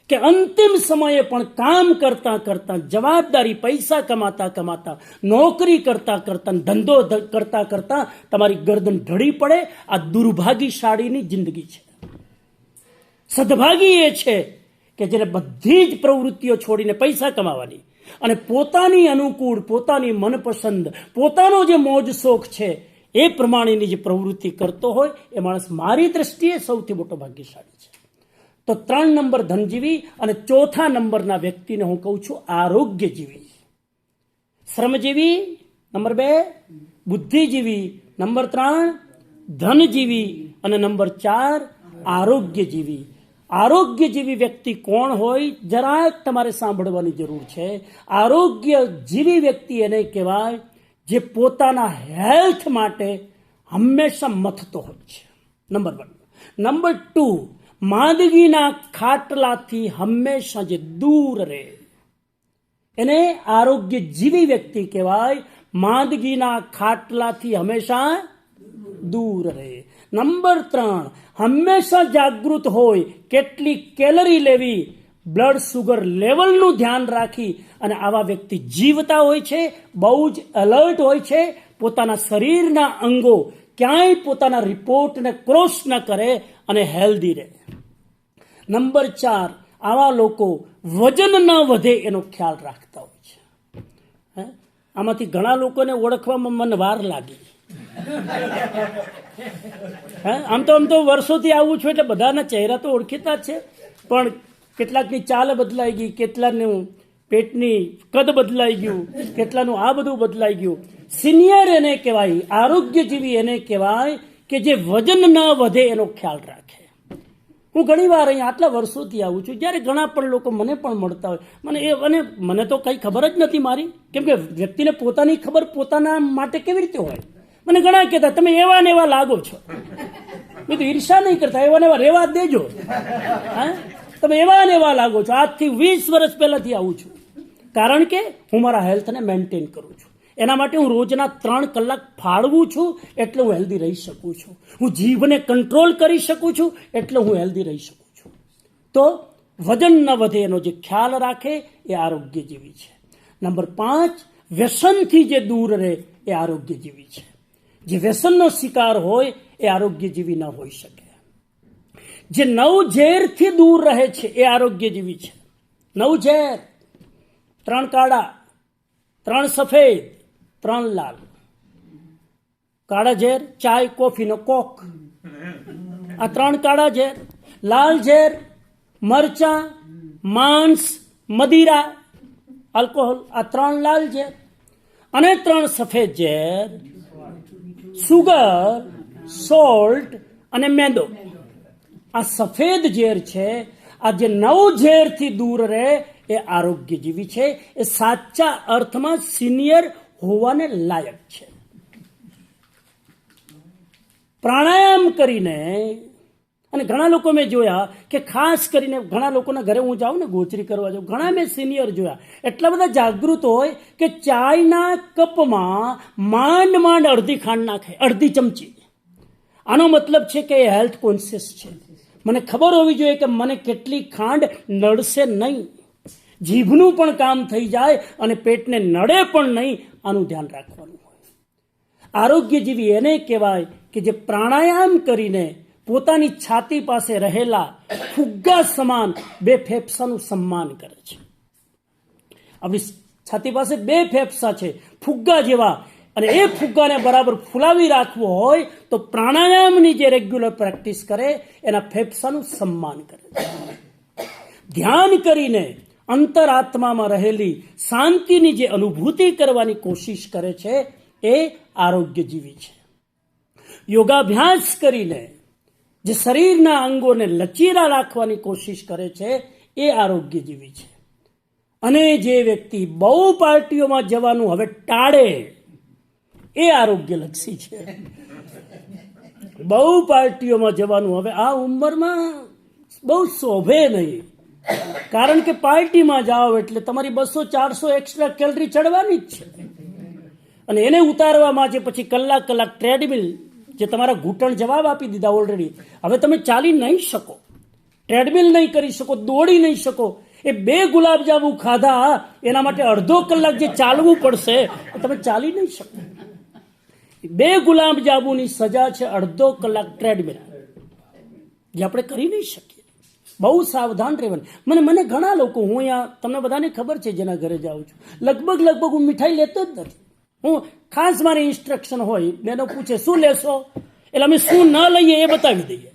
કે અંતિમ સમયે પણ કામ કરતા કરતા, જવાબદારી, પૈસા કમાતા કમાતા, નોકરી કરતા કરતા, ધંધો કરતા કરતા તમારી ગરદન ઢળી પડે. આ દુર્ભાગ્યશાળીની જિંદગી છે. સદભાગી એ છે કે જેને બધી જ પ્રવૃત્તિઓ છોડીને પૈસા કમાવાની અને પોતાની અનુકૂળ, પોતાની મનપસંદ, પોતાનો જે મોજ શોખ છે એ પ્રમાણેની જે પ્રવૃત્તિ કરતો હોય એ માણસ મારી દ્રષ્ટિએ સૌથી મોટો ભાગ્યશાળી છે. તો 3 નંબર ધનજીવી, અને 4થા નંબરના વ્યક્તિને હું કહું છું આરોગ્યજીવી. શ્રમજીવી નંબર 2, બુદ્ધિજીવી નંબર 3, ધનજીવી અને નંબર 4 આરોગ્યજીવી. આરોગ્યજીવી વ્યક્તિ કોણ હોય જરાક તમારે સાંભળવાની જરૂર છે. આરોગ્યજીવી વ્યક્તિ એને કહેવાય જે પોતાના હેલ્થ માટે હંમેશા મથતો હોય છે. નંબર 1. નંબર 2, માંદગીના ખાટલાથી હંમેશા જે દૂર રહે એને આરોગ્યજીવી વ્યક્તિ કહેવાય. માંદગીના ખાટલાથી હંમેશા દૂર રહે. નંબર 3, હંમેશા જાગૃત હોય, કેટલી કેલરી લેવી, બ્લડ સુગર લેવલનું ધ્યાન રાખી અને આવા વ્યક્તિ જીવતા હોય છે. બહુ જ એલર્ટ હોય છે. પોતાના શરીરના અંગો ક્યાંય પોતાના રિપોર્ટને ક્રોસ ન કરે અને હેલ્ધી રહે. નંબર 4, આવા લોકો વજન ન વધે એનો ખ્યાલ રાખતા હોય છે. આમાંથી ઘણા લોકોને ઓળખવામાં મને વાર લાગી. આમ તો વર્ષોથી આવું છું એટલે બધાના ચહેરા તો ઓળખીતા છે, પણ કેટલાકની ચાલ બદલાઈ ગઈ, કેટલાનું પેટની કદ બદલાઈ ગયું, કેટલાનું આ બધું બદલાઈ ગયું. સિનિયર એને કહેવાય, આરોગ્યજીવી એને કહેવાય કે જે વજન ન વધે એનો ખ્યાલ રાખે. હું ઘણી વાર અહીંયા આટલા વર્ષોથી આવું છું, જ્યારે ઘણા પણ લોકો મને પણ મળતા હોય, મને તો કંઈ ખબર જ નથી મારી, કેમ કે વ્યક્તિને પોતાની ખબર પોતાના માટે કેવી રીતે હોય. મને ઘણા કહેતા તમે એવા ને એવા લાગો છો. મેં તો ઈર્ષા નહીં કરતા, એવા ને એવા રહેવા દેજો. હા, તમે એવા ને એવા લાગો છો. આજથી 20 વર્ષ પહેલાથી આવું છું, કારણ કે હું મારા હેલ્થને મેન્ટેન કરું છું. એના માટે હું રોજના 3 કલાક ફાળવું છું, એટલે હું હેલ્ધી રહી શકું છું. હું જીભને કંટ્રોલ કરી શકું છું, એટલે હું હેલ્ધી રહી શકું છું. તો વજન ન વધે એનો જે ખ્યાલ રાખે એ આરોગ્યજીવી છે. નંબર 5, વ્યસનથી જે દૂર રહે એ આરોગ્યજીવી છે. જે વ્યસનનો શિકાર હોય એ આરોગ્યજીવી ન હોઈ શકે. જે નવઝેરથી દૂર રહે છે એ આરોગ્યજીવી છે. નવઝેર, 3 કાળા, 3 સફેદ, 3 લાલ. કાળા ઝેર ચાય, કોફીનો કોક, આ 3 કાળા ઝેર. લાલ ઝેર મરચા, માંસ, મદિરા, આલ્કોહોલ, આ 3 લાલ ઝેર. અને 3 સફેદ ઝેર સુગર, સોલ્ટ અને મેંદો. આ સફેદ ઝેર છે. આ જે નવઝેરથી દૂર રહે એ આરોગ્યજીવી છે. એ સાચા અર્થમાં સિનિયર હોવાને લાયક છે. પ્રાણાયામ કરીને, અને ઘણા લોકો મેં જોયા કે ખાસ કરીને ઘણા લોકોના ઘરે હું જાઉં ને ગોચરી કરવા જાઉં, ઘણા મેં સિનિયર જોયા એટલા બધા જાગૃત હોય કે ચાયના કપમાં માંડ અડધી ખાંડ નાખે, અડધી ચમચી. આનો મતલબ છે કે એ હેલ્થ કોન્શિયસ છે. મને ખબર હોવી જોઈએ કે મને કેટલી ખાંડ નડશે નહીં, જીભનું પણ કામ થઈ જાય અને પેટને નડે પણ નહીં, આનું ધ્યાન રાખવાનું હોય. આરોગ્યજીવી એને કહેવાય કે જે પ્રાણાયામ કરીને પોતાની છાતી પાસે રહેલા ફુગ્ગા સમાન 2 ફેફસાનું સન્માન કરે છે. આપણી છાતી પાસે 2 ફેફસા છે, ફુગ્ગા જેવા, અને એ ફુગ્ગાને બરાબર ફૂલાવી રાખવો હોય તો પ્રાણાયામની જે રેગ્યુલર પ્રેક્ટિસ કરે એના ફેફસાનું સન્માન કરે છે. ધ્યાન કરીને અંતરાત્મામાં રહેલી શાંતિની જે અનુભૂતિ કરવાની કોશિશ કરે છે એ આરોગ્યજીવી છે. યોગાભ્યાસ કરીને જે શરીરના અંગોને લચીલા રાખવાની કોશિશ કરે છે એ આરોગ્યજીવી છે. અને જે વ્યક્તિ બહુ પાર્ટીઓમાં જવાનું હવે ટાળે એ આરોગ્યલક્ષી છે. બહુ પાર્ટીઓમાં જવાનું હવે આ ઉંમરમાં બહુ શોભે નહીં, કારણ કે પાર્ટીમાં જાઓ એટલે તમારી 200-400 એક્સ્ટ્રા કેલરી ચડવાની જ છે. અને એને ઉતારવા માટે પછી કલાક ટ્રેડમિલ, જે તમારા ઘૂંટણ જવાબ આપી દીધા ઓલરેડી, હવે તમે ચાલી નહીં શકો, ટ્રેડમિલ નહીં કરી શકો, દોડી નહીં શકો. એ 2 ગુલાબજાંબુ ખાધા એના માટે અડધો કલાક જે ચાલવું પડશે તમે ચાલી નહીં શકો. 2 ગુલાબજાંબુની સજા છે અડધો કલાક ટ્રેડમિલ, જે આપણે કરી નહીં શકીએ. બહુ સાવધાન રહેવાનું. મને ઘણા લોકો, હું અહીંયા તમને બધાને ખબર છે જેના ઘરે જાઉં છું, લગભગ હું મીઠાઈ લેતો જ નથી. હું ખાસ મારી ઇન્સ્ટ્રક્શન હોય, બેનો પૂછે શું લેશો, એટલે અમે શું ન લઈએ એ બતાવી દઈએ.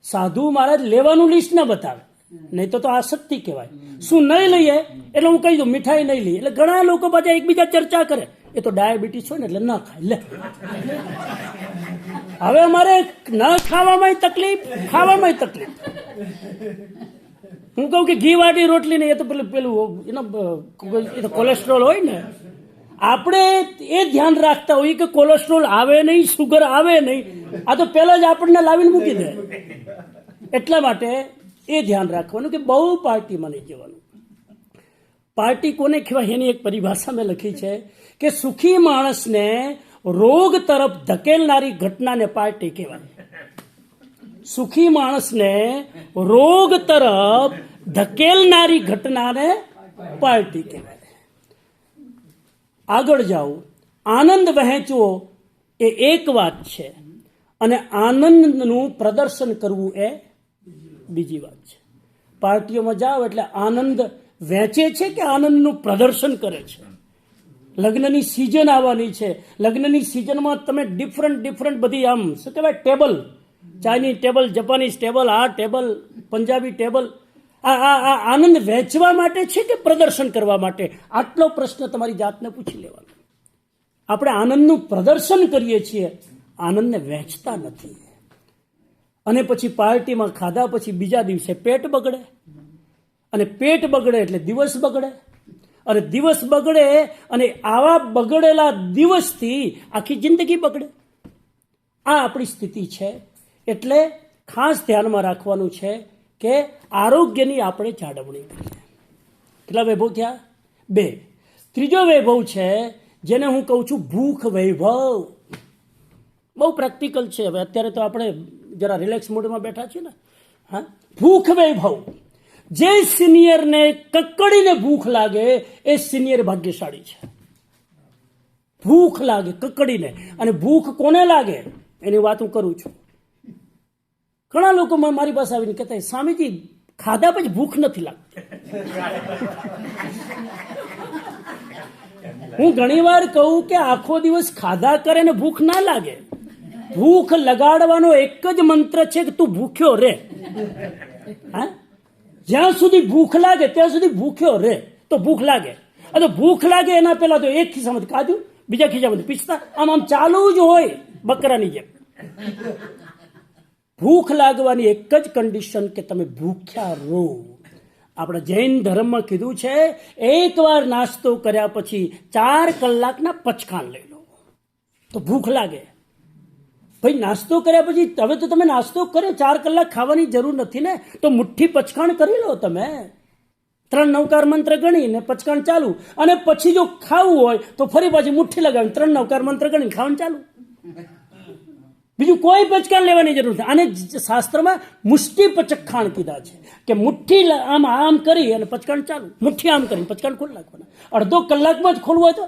સાધુ મહારાજ લેવાનું લિસ્ટ ન બતાવે, નહીં તો આસક્તિ કહેવાય. શું નહીં લઈએ એટલે હું કહી દઉં મીઠાઈ નહીં લઈએ, એટલે ઘણા લોકો પાછા એકબીજા ચર્ચા કરે, એ તો ડાયાબિટીસ હોય ને એટલે ના ખાય. લે, હવે અમારે ન ખાવામાં તકલીફ, ખાવામાં તકલીફ. હું કહું કે ઘી વાટી રોટલી નહીં, એ તો પેલું એ તો કોલેસ્ટ્રોલ હોય ને. આપણે એ ધ્યાન રાખતા હોઈએ કે કોલેસ્ટ્રોલ આવે નહીં, સુગર આવે નહીં, આ તો પહેલા જ આપણને લાવીને મૂકી દે. એટલા માટે એ ધ્યાન રાખવાનું કે બહુ પાર્ટીમાં નહીં જવાનું. પાર્ટી કોને કહેવાય એની એક પરિભાષા મેં લખી છે કે સુખી માણસને રોગ તરફ ધકેલનારી ઘટનાને પાર્ટી કહેવાય. સુખી માણસને રોગ તરફ ધકેલનારી ઘટનાને પાર્ટી કહેવાય. આગળ જાઓ, આનંદ વહેંચવો એ એક વાત છે, અને આનંદનું પ્રદર્શન કરવું એ બીજી વાત છે. પાર્ટીઓમાં જાઓ એટલે આનંદ વહેંચે છે કે આનંદનું પ્રદર્શન કરે છે. લગ્નની સિઝન આવવાની છે, લગ્નની સિઝનમાં તમે ડિફરન્ટ બધી આમ શું કહેવાય table, Chinese table, Japanese table, આ ટેબલ, પંજાબી ટેબલ, આ આનંદ વહેંચવા માટે છે કે પ્રદર્શન કરવા માટે? આટલો પ્રશ્ન તમારી જાતને પૂછી લેવાનો. આપણે આનંદનું પ્રદર્શન કરીએ છીએ, આનંદને વહેંચતા નથી. અને પછી પાર્ટીમાં ખાધા પછી બીજા દિવસે પેટ બગડે, અને પેટ બગડે એટલે દિવસ બગડે, અને દિવસ બગડે અને આવા બગડેલા દિવસથી આખી જિંદગી બગડે. આ આપણી સ્થિતિ છે. એટલે ખાસ ધ્યાનમાં રાખવાનું છે કે આરોગ્યની આપણે જાળવણી કરીએ. કેટલા વૈભવ થયા? 2. ત્રીજો વૈભવ છે જેને હું કહું છું ભૂખ વૈભવ. બહુ પ્રેક્ટિકલ છે. હવે અત્યારે તો આપણે જરા રિલેક્સ મોડમાં બેઠા છીએ ને. હા, ભૂખ વૈભવ. જે સિનિયરને કકડીને ભૂખ લાગે એ સિનિયર ભાગ્યશાળી છે. ભૂખ લાગે કકડીને. અને ભૂખ કોને લાગે એની વાત હું કરું છું. ઘણા લોકો મારી પાસે આવીને કહેતા, સ્વામીજી ખાધા પછી ભૂખ નથી લાગતી. હું ઘણી વાર કહું કે આખો દિવસ ખાધા કરે ને ભૂખ ના લાગે. ભૂખ લગાડવાનો એક જ મંત્ર છે કે તું ભૂખ્યો રે. હા, જ્યાં સુધી ભૂખ લાગે ત્યાં સુધી ભૂખ્યો રે તો ભૂખ લાગે. અને ભૂખ લાગે એના પહેલા તો એક ખિસ્સામાંથી ખાધું, બીજા ખિસ્સામાંથી પીસતા, આમ આમ ચાલુ જ હોય બકરાની જેમ. ભૂખ લાગવાની એક જ કન્ડિશન કે તમે ભૂખ્યા રહો. આપણા જૈન ધર્મમાં કીધું છે એકવાર નાસ્તો કર્યા પછી 4 કલાકના પચખાણ લઈ લો તો ભૂખ લાગે. ભાઈ નાસ્તો કર્યા પછી હવે તો તમે નાસ્તો કર્યો, 4 કલાક ખાવાની જરૂર નથી ને, તો મુઠ્ઠી પચખાણ કરી લો તમે. 3 નવકાર મંત્ર ગણીને પચખાણ ચાલુ, અને પછી જો ખાવું હોય તો ફરી પાછી મુઠ્ઠી લગાવી 3 નવકાર મંત્ર ગણીને ખાવાનું ચાલુ. બીજું કોઈ પચખાણ લેવાની જરૂર નથી. આને શાસ્ત્રમાં મુષ્ટિ પચખાણ કીધા છે કે મુઠ્ઠી આમ આમ કરી અને પચખાણ ચાલુ, મુઠ્ઠી આમ કરીને પચખાણ ખોલી નાખવાના. અડધો કલાકમાં જ ખોલવું હોય તો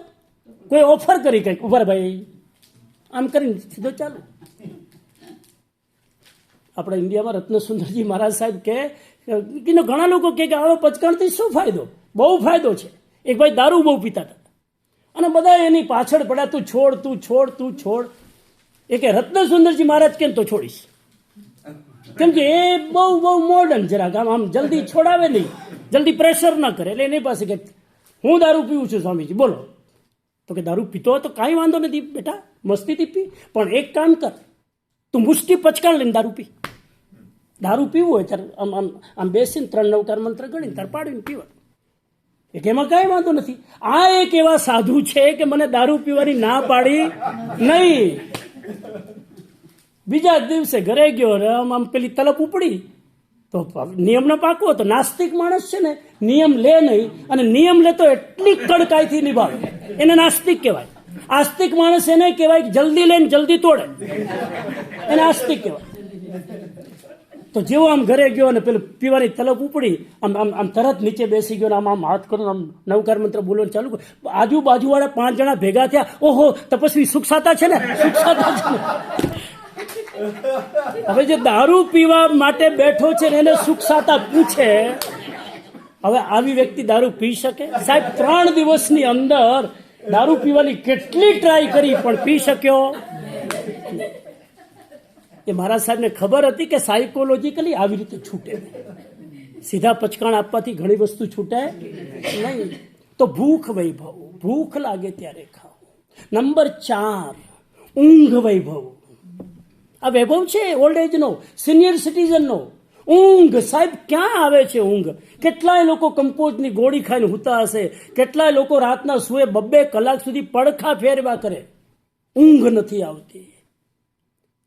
કોઈ ઓફર કરી કંઈક ઉભા ભાઈ આમ કરીને સીધો ચાલુ. આપણા ઇન્ડિયામાં રત્નસુંદરજી મહારાજ સાહેબ કે ઘણા લોકો કે આવો પચખાણથી શું ફાયદો? બહુ ફાયદો છે. એક ભાઈ દારૂ બહુ પીતા હતા અને બધા એની પાછળ પડ્યા, તું છોડ, તું છોડ, તું છોડ. એ કે રત્નસુંદરજી મહારાજ કેમ તો છોડીશ, કેમ કે એ બહુ મોડર્ન જરાક આમ જલ્દી છોડાવે નહીં, જલ્દી પ્રેશર ના કરે. એટલે એની પાસે કે હું દારૂ પીવું છું સ્વામીજી, બોલો. તો કે દારૂ પીતો હોય તો કાંઈ વાંધો નથી બેટા, મસ્તીથી પી, પણ એક કામ કર, તું મુષ્ટિ પચકાણ લઈને દારૂ પી. દારૂ પીવું હોય ત્યારે આમ આમ આમ બેસીને 3 નવકાર મંત્ર ગણીને તાર પાડીને પીવા. એક એમાં કાંઈ વાંધો નથી. આ એક એવા સાધુ છે કે મને દારૂ પીવાની ના પાડી નહીં. બીજા દિવસે ઘરે ગયો, આમ પેલી તલપ ઉપડી તો નિયમ ન પાકવો. તો નાસ્તિક માણસ છે ને નિયમ લે નહીં, અને નિયમ લે તો એટલી કડકાઈથી નિભાવે, એને નાસ્તિક કહેવાય. આસ્તિક માણસ એને કહેવાય કે જલ્દી લઈને જલ્દી તોડે, એને આસ્તિક કહેવાય. તો જેવો આમ ઘરે ગયો અને પેલું પીવાની તલપ ઉપડી, આમ આમ આમ તરત નીચે બેસી ગયો, આમ આમ હાથ કરીને આમ નવકાર મંત્ર બોલવાનું ચાલુ. આજુબાજુવાળા 5 જણા ભેગા થયા, ઓહો તપસ્વી સુખસાતા છે ને, સુખસાતા છે ને. હવે જે દારૂ પીવા માટે બેઠો છે ને એને સુખસાતા પૂછે, હવે આવી વ્યક્તિ દારૂ પી શકે? સાહેબ 3 દિવસની અંદર દારૂ પીવાની કેટલી ટ્રાય કરી પણ પી શક્યો. એ મહારાજ સાહેબને ખબર હતી કે સાયકોલોજીકલી આવી રીતે છૂટે, સીધા પચકાણ આપવાથી ઘણી વસ્તુ છૂટે નહીં. તો ભૂખ વૈભવ, ભૂખ લાગે ત્યારે ખાઓ. નંબર 4 ઊંઘ વૈભવ. આ વૈભવ છે ઓલ્ડ એજનો, સિનિયર સિટીઝનનો. ઊંઘ સાહેબ ક્યાં આવે છે ઊંઘ? કેટલાય લોકો કંપોઝની ગોળી ખાઈને હુતા હશે, કેટલાય લોકો રાતના સુએ 2 કલાક સુધી પડખા ફેરવા કરે, ઊંઘ નથી આવતી.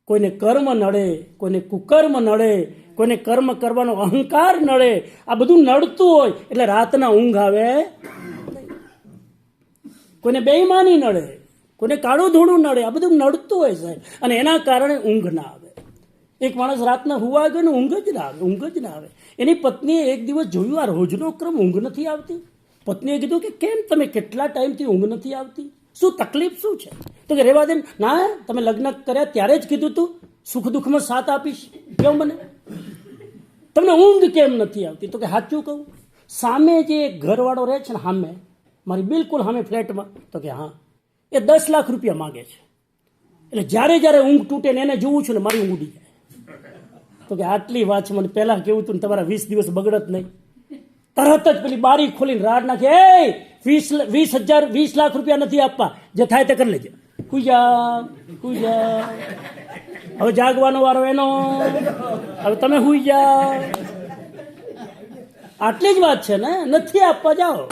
કોઈને કર્મ નડે, કોઈને કુકર્મ નડે, કોઈને કર્મ કરવાનો અહંકાર નડે. આ બધું નડતું હોય એટલે રાતના ઊંઘ આવે. કોઈને બેઈમાની નડે, કોઈને કાળું ધોળું નડે, આ બધું નડતું હોય સાહેબ, અને એના કારણે ઊંઘ ના આવે. એક માણસ રાતના હુવા ગયો ને ઊંઘ જ ના આવે, ઊંઘ જ ના આવે. એની પત્નીએ એક દિવસ જોયું આ રોજનો ક્રમ, ઊંઘ નથી આવતી. પત્નીએ કીધું કે કેમ તમે કેટલા ટાઈમથી ઊંઘ નથી આવતી, શું તકલીફ શું છે? તો કે રેવા દે. ના, તમે લગ્ન કર્યા ત્યારે જ કીધું તું સુખ દુઃખમાં સાથ આપીશ, કેમ મને તમને ઊંઘ કેમ નથી આવતી? તો કે સાચું કહું, સામે જે ઘરવાળો રહે છે ને સામે, મારી બિલકુલ સામે ફ્લેટમાં, તો કે હા, એ 10 લાખ રૂપિયા માગે છે. એટલે જ્યારે જ્યારે ઊંઘ તૂટે ને એને જોવું છું ને મારી ઊંઘ ઉડી જાય. તો કે આટલી વાત છે, મને પહેલાં કેવું હતું ને તમારા 20 દિવસ બગડત નહીં. તરત જ પેલી બારી ખોલીને રાડ નાખે, એ 20 લાખ રૂપિયા નથી આપવા, જે થાય તે કરી લેજે. કુજા કુજા હવે જાગવાનો વારો એનો, હવે તમે હુઈ જાઓ. આટલી જ વાત છે ને, નથી આપવા જાઓ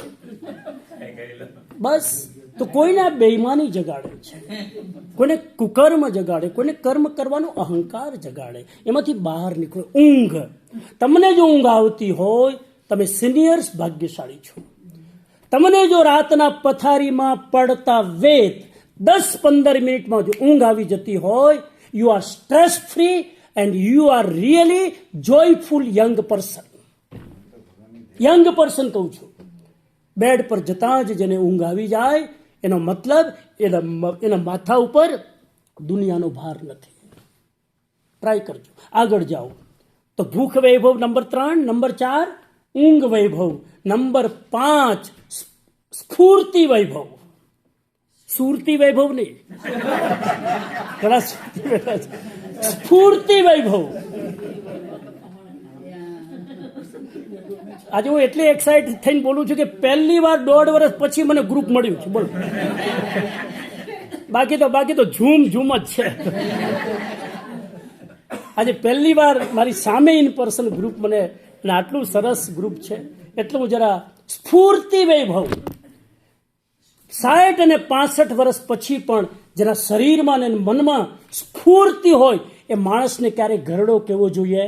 બસ. તો કોઈને આ બેઈમાની જગાડે છે, કોઈને કુકર્મ જગાડે, કોઈને કર્મ કરવાનો અહંકાર જગાડે, એમાંથી બહાર નીકળો. ઊંઘ, તમને જો ઊંઘ આવતી હોય, તમે સિનિયર્સ ભાગ્યશાળી છો. તમને જો રાતના પથારીમાં પડતા વેત 10-15 મિનિટમાં જો ઊંઘ આવી જતી હોય, you are stress free and you are really joyful young person. Young person કહું છું. બેડ પર જતાં જ જેને ઊંઘ આવી જાય, એનો મતલબ એના માથા ઉપર દુનિયાનો ભાર નથી. ટ્રાય કરજો, આગળ જાઓ. તો ભૂખ વૈભવ નંબર 3, નંબર 4 ઊંઘ વૈભવ, નંબર 5 સ્ફૂર્તિ વૈભવ. સુરતી વૈભવ નહીં, ઘણા સ્ફૂર્તિ વૈભવ. આજે હું એટલી એક્સાઇટેડ થઈને બોલું છું કે પહેલી વાર 1.5 વર્ષ પછી મને ગ્રુપ મળ્યું છે. બોલો, બાકી તો ઝૂમ જ છે. આજે પહેલી વાર મારી સામે ઇન પર્સન ગ્રુપ મને, અને આટલું સરસ ગ્રુપ છે એટલે હું જરા સ્ફૂર્તિ વૈભવ. 60 અને 65 વર્ષ પછી પણ જેના શરીરમાં અને મનમાં સ્ફૂર્તિ હોય, એ માણસને ક્યારેય ઘરડો કેવો જોઈએ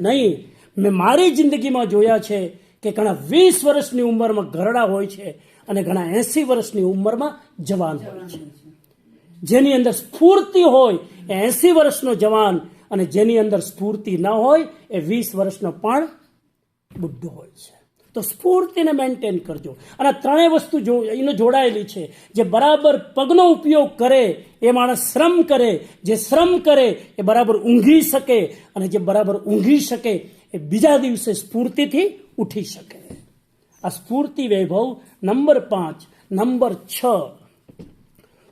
નહીં. મેં મારી જિંદગીમાં જોયા છે કે ઘણા 20 વર્ષની ઉંમરમાં ઘરડા હોય છે અને ઘણા 80 વર્ષની ઉંમરમાં જવાન હોય છે. જેની અંદર સ્ફૂર્તિ હોય એ 80 વર્ષનો જવાન, અને જેની અંદર સ્ફૂર્તિ ન હોય એ 20 વર્ષનો પણ બુદ્ધો હોય છે. તો સ્ફૂર્તિને મેન્ટેન કરજો. અને 3 વસ્તુ એને જોડાયેલી છે. જે બરાબર પગનો ઉપયોગ કરે એ માણસ શ્રમ કરે, જે શ્રમ કરે એ બરાબર ઊંઘી શકે, અને જે બરાબર ઊંઘી શકે એ બીજા દિવસે સ્ફૂર્તિથી ઉઠી શકે. આ સ્ફૂર્તિ વૈભવ નંબર 5. નંબર 6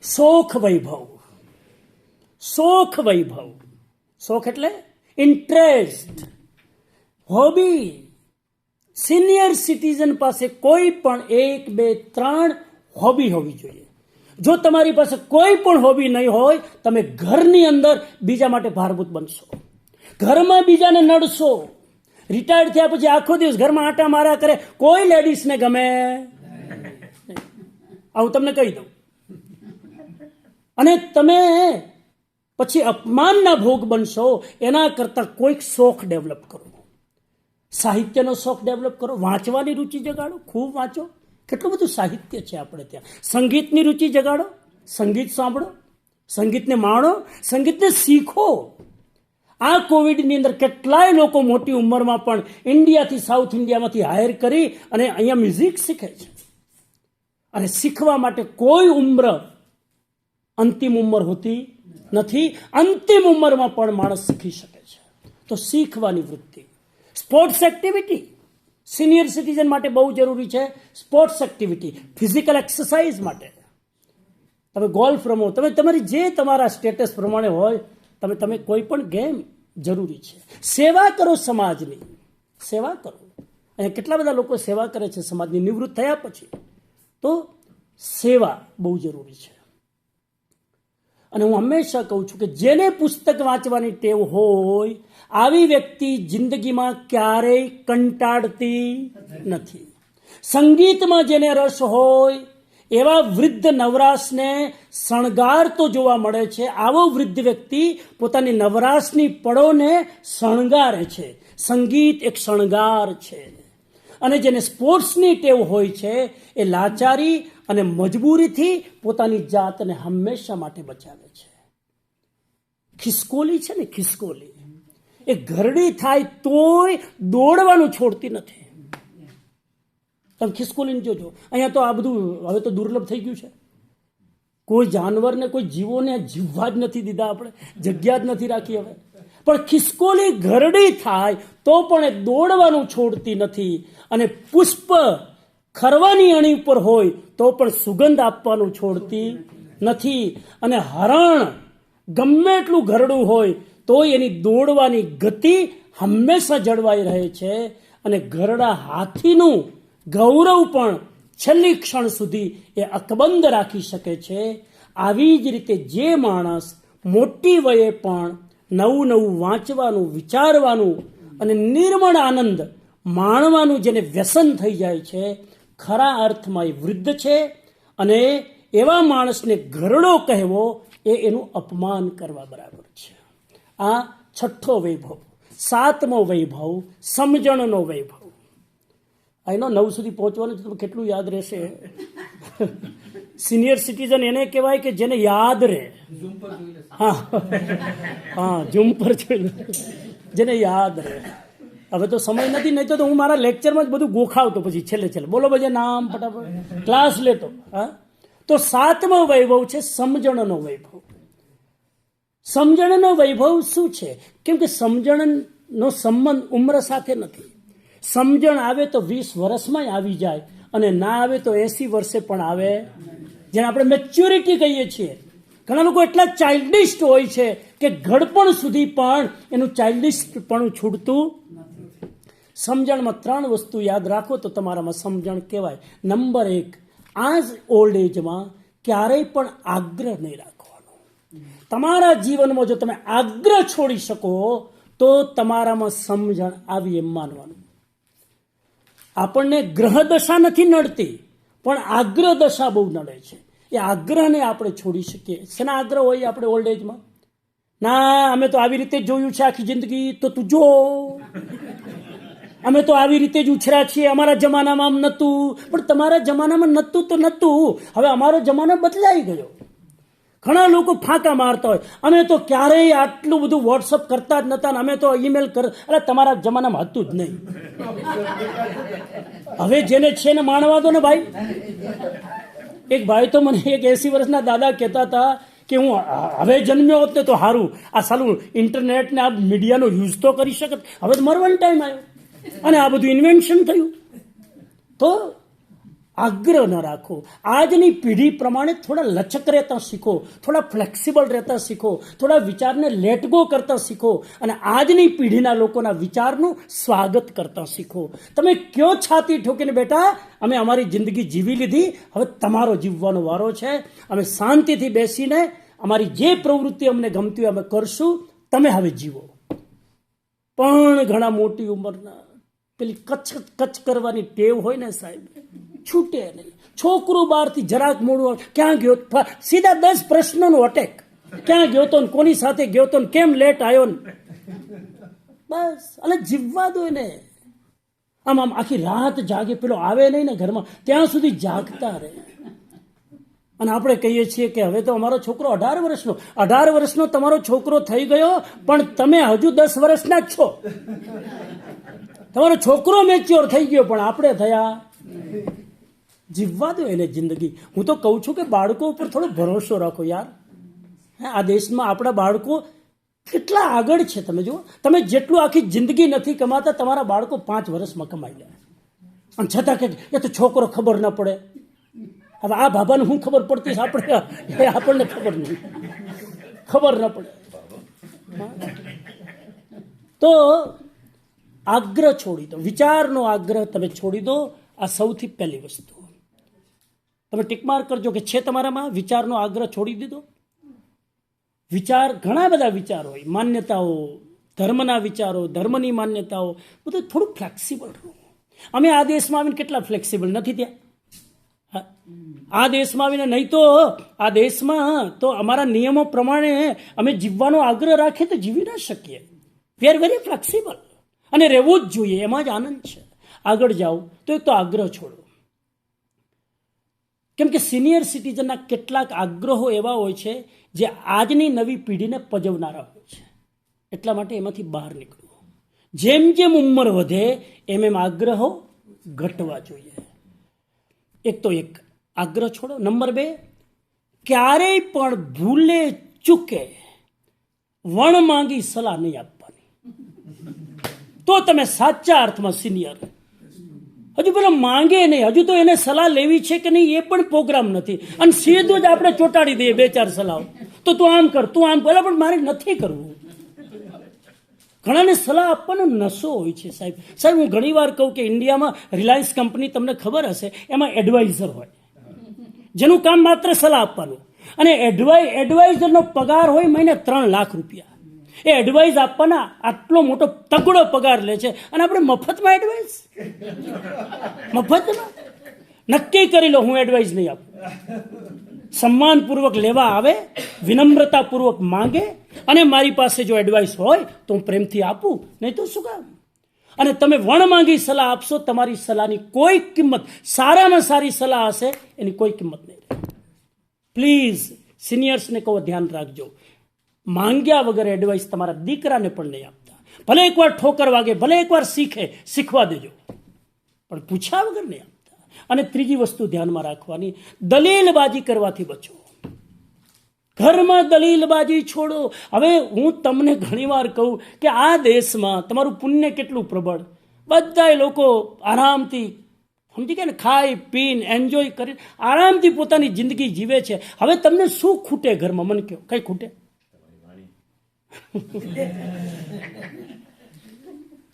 શોખ વૈભવ. શોખ વૈભવ, શોખ એટલે ઇન્ટરેસ્ટ, હોબી. સિનિયર સિટીઝન પાસે કોઈ પણ 1, 2, 3 હોબી હોવી જોઈએ. જો તમારી પાસે કોઈ પણ હોબી નહીં હોય, તમે ઘરની અંદર બીજા માટે ભારભૂત બનશો, ઘરમાં બીજાને નડશો. રિટાયર્ડ થયા પછી આખો દિવસ ઘરમાં આટા મારા કરે, કોઈ લેડીઝને ગમે. આવું તમને કહી દઉં. અને તમે પછી અપમાનના ભોગ બનશો. એના કરતાં કોઈક શોખ ડેવલપ કરો. સાહિત્યનો શોખ ડેવલપ કરો, વાંચવાની રુચિ જગાડો, ખૂબ વાંચો. કેટલું બધું સાહિત્ય છે આપણે ત્યાં. સંગીતની રુચિ જગાડો, સંગીત સાંભળો, સંગીતને માણો, સંગીતને શીખો. આ કોવિડની અંદર કેટલાય લોકો મોટી ઉંમરમાં પણ ઇન્ડિયાથી, સાઉથ ઇન્ડિયામાંથી હાયર કરી અને અહીંયા મ્યુઝિક શીખે છે. અને શીખવા માટે કોઈ ઉંમર, અંતિમ ઉંમર હોતી નથી. અંતિમ ઉંમરમાં પણ માણસ શીખી શકે છે. તો શીખવાની વૃત્તિ. સ્પોર્ટ્સ એક્ટિવિટી સિનિયર સિટીઝન માટે બહુ જરૂરી છે. સ્પોર્ટ્સ એક્ટિવિટી, ફિઝિકલ એક્સરસાઇઝ માટે તમે ગોલ્ફ રમો, તમે તમારી જે તમારા સ્ટેટસ પ્રમાણે હોય, તમે કોઈ પણ ગેમ જરૂરી છે. સેવા કરો, સમાજની સેવા કરો. અને કેટલા બધા લોકો સેવા કરે છે સમાજની નિવૃત્ત થયા પછી. તો સેવા બહુ જરૂરી છે. અને હું હંમેશા કહું છું કે જેને પુસ્તક વાંચવાની ટેવ હોય, આવી વ્યક્તિ જિંદગીમાં ક્યારેય કંટાળતી નથી. સંગીતમાં જેને રસ હોય એવા વૃદ્ધ નવરાશને શણગાર તો જોવા મળે છે. આવો વૃદ્ધ વ્યક્તિ પોતાની નવરાશની પળોને શણગારે છે. સંગીત એક શણગાર છે. અને જેને સ્પોર્ટ્સની ટેવ હોય છે એ લાચારી અને મજબૂરીથી પોતાની જાતને હંમેશા માટે બચાવે છે. ખિસકોલી છે ને, ખિસકોલી એ ઘરડી થાય તોય દોડવાનું છોડતી નથી. તમે ખિસકોલીને જોજો. અહીંયા તો આ બધું હવે તો દુર્લભ થઈ ગયું છે. કોઈ જાનવરને, કોઈ જીવોને જીવવા જ નથી દીધા, આપણે જગ્યા જ નથી રાખી હવે. પણ ખિસકોલી ઘરડી થાય તો પણ એ દોડવાનું છોડતી નથી. અને પુષ્પ ખરવાની અણી ઉપર હોય તો પણ સુગંધ આપવાનું છોડતી નથી. અને હરણ ગમે એટલું ઘરડું હોય તો એની દોડવાની ગતિ હંમેશા જળવાઈ રહે છે. અને ઘરડા હાથીનું ગૌરવ પણ છેલ્લી ક્ષણ સુધી એ અકબંધ રાખી શકે છે. આવી જ રીતે જે માણસ મોટી વયે પણ નવું નવું વાંચવાનું, વિચારવાનું અને નિર્મળ આનંદ માણવાનું જેને વ્યસન થઈ જાય છે, ખરા અર્થમાં એ વૃદ્ધ છે. અને એવા માણસને ઘરડો કહેવો એ એનું અપમાન કરવા બરાબર છે. આ છઠ્ઠો વૈભવ. સાતમો વૈભવ સમજણનો વૈભવ. એનો 9 સુધી પહોંચવાનું છે તો કેટલું યાદ રહેશે? સિનિયર સિટીઝન એને કહેવાય કે જેને યાદ રહે. હા, ઝૂમ પર જોઈ લો, જેને યાદ રહે. હવે તો સમય નથી, નહીં તો હું મારા લેક્ચરમાં જ બધું ગોખાવતો પછી છેલ્લે બોલો બધા નામ ફટાફટ ક્લાસ લેતો. હા, તો સાતમો વૈભવ છે સમજણનો વૈભવ. સમજણનો વૈભવ શું છે? કેમ કે સમજણનો સંબંધ ઉંમર સાથે નથી. સમજણ આવે તો 20 વર્ષમાં આવી જાય અને ના આવે તો 80 વર્ષે પણ આવે, જેને આપણે મેચ્યોરિટી કહીએ છીએ. ઘણા લોકો એટલા ચાઇલ્ડિશ હોય છે કે ઘડપણ સુધી પણ એનું ચાઇલ્ડિશપણું છૂટતું. સમજણમાં 3 વસ્તુ યાદ રાખો તો તમારામાં સમજણ કહેવાય. નંબર 1, આ જ ઓલ્ડ એજમાં ક્યારેય પણ આગ્રહ નહીં રાખવાનો. તમારા જીવનમાં જો તમે આગ્રહ છોડી શકો તો તમારામાં સમજણ આવી એમ માનવાનું. આપણને ગ્રહ દશા નથી નડતી, પણ આગ્રહ દશા બહુ નડે છે. એ આગ્રહને આપણે છોડી શકીએ. શેના આગ્રહ હોય આપણે ઓલ્ડ એજમાં? ના, અમે તો આવી રીતે જોયું છે આખી જિંદગી, તો તું જો, અમે તો આવી રીતે જ ઉછર્યા છીએ, અમારા જમાનામાં આમ નહોતું. પણ તમારા જમાનામાં નહોતું તો નહોતું, હવે અમારો જમાનો બદલાઈ ગયો. ઘણા લોકો ફાંકા મારતા હોય, અમે તો ક્યારેય આટલું બધું વોટ્સઅપ કરતા જ નહોતા, અમે તો ઈમેલ અરે તમારા જમાનામાં હતું જ નહીં. હવે જેને છે ને માણવા દો ને ભાઈ. એક ભાઈ તો મને એક 80 વર્ષના દાદા કહેતા હતા કે હું હવે જન્મ્યો હોત ને તો સારું, આ સાલું ઇન્ટરનેટ ને આ મીડિયાનો યુઝ તો કરી શકત. હવે તો મરવાનો ટાઈમ આવ્યો અને આ બધું ઇન્વેન્શન થયું. તો આગ્રહ ન રાખો. આજની પેઢી પ્રમાણે થોડા લચક રહેતા શીખો, થોડા ફ્લેક્સિબલ રહેતા શીખો, થોડા વિચારને લેટ ગો કરતા શીખો અને આજની પેઢીના લોકોના વિચારનું સ્વાગત કરતા શીખો. તમે કયો છાતી ઠોકીને બેટા અમે અમારી જિંદગી જીવી લીધી, હવે તમારો જીવવાનો વારો છે, અમે શાંતિથી બેસીને અમારી જે પ્રવૃત્તિ અમને ગમતી હોય અમે કરશું, તમે હવે જીવો. પણ ઘણા મોટી ઉંમરના પેલી કચ કરવાની ટેવ હોય ને સાહેબ, છૂટે નહીં. છોકરું બહારથી જરાક મોડું ક્યાં ગયો, સીધા 10 પ્રશ્નોનું અટેક. ક્યાં ગયો તો, કોની સાથે ગયો તો, કેમ લેટ આવ્યો ને, બસ. એટલે જીવવા દો ને. આમ આખી રાત જાગે, પેલો આવે નહીં ને ઘરમાં ત્યાં સુધી જાગતા રહે. અને આપણે કહીએ છીએ કે હવે તો અમારો છોકરો 18 વર્ષનો તમારો છોકરો થઈ ગયો, પણ તમે હજુ 10 વર્ષના જ છો. તમારો છોકરો મેચ્યોર થઈ ગયો, પણ આપણે થયા. જીવવા દો એને જિંદગી. હું તો કહું છું કે બાળકો ઉપર થોડો ભરોસો રાખો યાર. આ દેશમાં આપણા બાળકો કેટલા આગળ છે તમે જુઓ. તમે જેટલું આખી જિંદગી નથી કમાતા, તમારા બાળકો 5 વર્ષમાં કમાઈ લે. અને છતાં કે એ તો છોકરો ખબર ન પડે. હવે આ બાબાને શું ખબર પડતી આપણને ખબર નહીં, ખબર ન પડે. તો આગ્રહ છોડી દો, વિચારનો આગ્રહ તમે છોડી દો. આ સૌથી પહેલી વસ્તુ. તમે ટીકમાર કરજો કે છે તમારામાં વિચારનો આગ્રહ છોડી દીધો. વિચાર, ઘણા બધા વિચાર હોય, માન્યતાઓ, ધર્મના વિચારો, ધર્મની માન્યતાઓ, બધું થોડું ફ્લેક્સિબલ રહો. અમે આ દેશમાં આવીને કેટલા ફ્લેક્સિબલ નથી ત્યાં. આ દેશમાં આવીને નહીં તો આ દેશમાં તો અમારા નિયમો પ્રમાણે અમે જીવવાનો આગ્રહ રાખીએ તો જીવી ના શકીએ. વી આર વેરી ફ્લેક્સિબલ અને રહેવું જ જોઈએ, એમાં જ આનંદ છે. આગળ જાઓ તો એક તો આગ્રહ છોડો. કેમ કે સિનિયર સિટીઝનના કેટલાક આગ્રહો એવા હોય છે જે આજની નવી પેઢીને પજવનારા હોય છે. એટલા માટે એમાંથી બહાર નીકળવું. જેમ જેમ ઉંમર વધે એમ એમ આગ્રહો ઘટવા જોઈએ. એક આગ્રહ છોડો. નંબર 2, ક્યારેય પણ ભૂલે ચૂકે વણ માંગી સલાહ નહીં આપવાની. તો તમે સાચા અર્થમાં સિનિયર. હજુ પેલો માંગે નહીં, હજુ તો એને સલાહ લેવી છે કે નહીં એ પણ પ્રોગ્રામ નથી, અને સીધું જ આપણે ચોંટાડી દઈએ 2-4 સલાહ. તો તું આમ કર, તું આમ કર, પણ મારે નથી કરવું. ઘણાને સલાહ આપવાનો નશો હોય છે સાહેબ. હું ઘણી વાર કહું કે ઇન્ડિયામાં રિલાયન્સ કંપની તમને ખબર હશે, એમાં એડવાઇઝર હોય જેનું કામ માત્ર સલાહ આપવાનું, અને એડવાઇઝરનો પગાર હોય મહિને 3 લાખ રૂપિયા. એ એડવાઇસ આપવાના આટલો મોટો તગડો પગાર લે છે અને આપણે મફતમાં એડવાઇસ, મફતમાં. નક્કી કરી લો હું એડવાઇસ નહીં આપું. સન્માનપૂર્વક લેવા આવે, વિનમ્રતાપૂર્વક માંગે, અને મારી પાસે જો એડવાઇસ હોય તો હું પ્રેમથી આપું, નહીં તો શું કામ. અને તમે વણ માંગી સલાહ આપશો, તમારી સલાહની કોઈ કિંમત, સારામાં સારી સલાહ હશે એની કોઈ કિંમત નહીં રહે. પ્લીઝ સિનિયર્સને કહો, ધ્યાન રાખજો, માંગ્યા વગર એડવાઇસ તમારા દીકરાને પણ નહીં આપતા. ભલે એકવાર ઠોકર વાગે, ભલે એકવાર શીખવા દેજો, પણ પૂછ્યા વગર નહીં આપતા. અને ત્રીજી વસ્તુ ધ્યાનમાં રાખવાની, દલીલબાજી કરવાથી બચો. ઘરમાં દલીલબાજી છોડો. હવે હું તમને ઘણીવાર કહું કે આ દેશમાં તમારું પુણ્ય કેટલું પ્રબળ. બધા લોકો આરામથી સમજી ગયા ને, ખાઈ પીને એન્જોય કરીને આરામથી પોતાની જિંદગી જીવે છે. હવે તમને શું ખૂટે ઘરમાં? મને કહો, કઈ ખૂટે?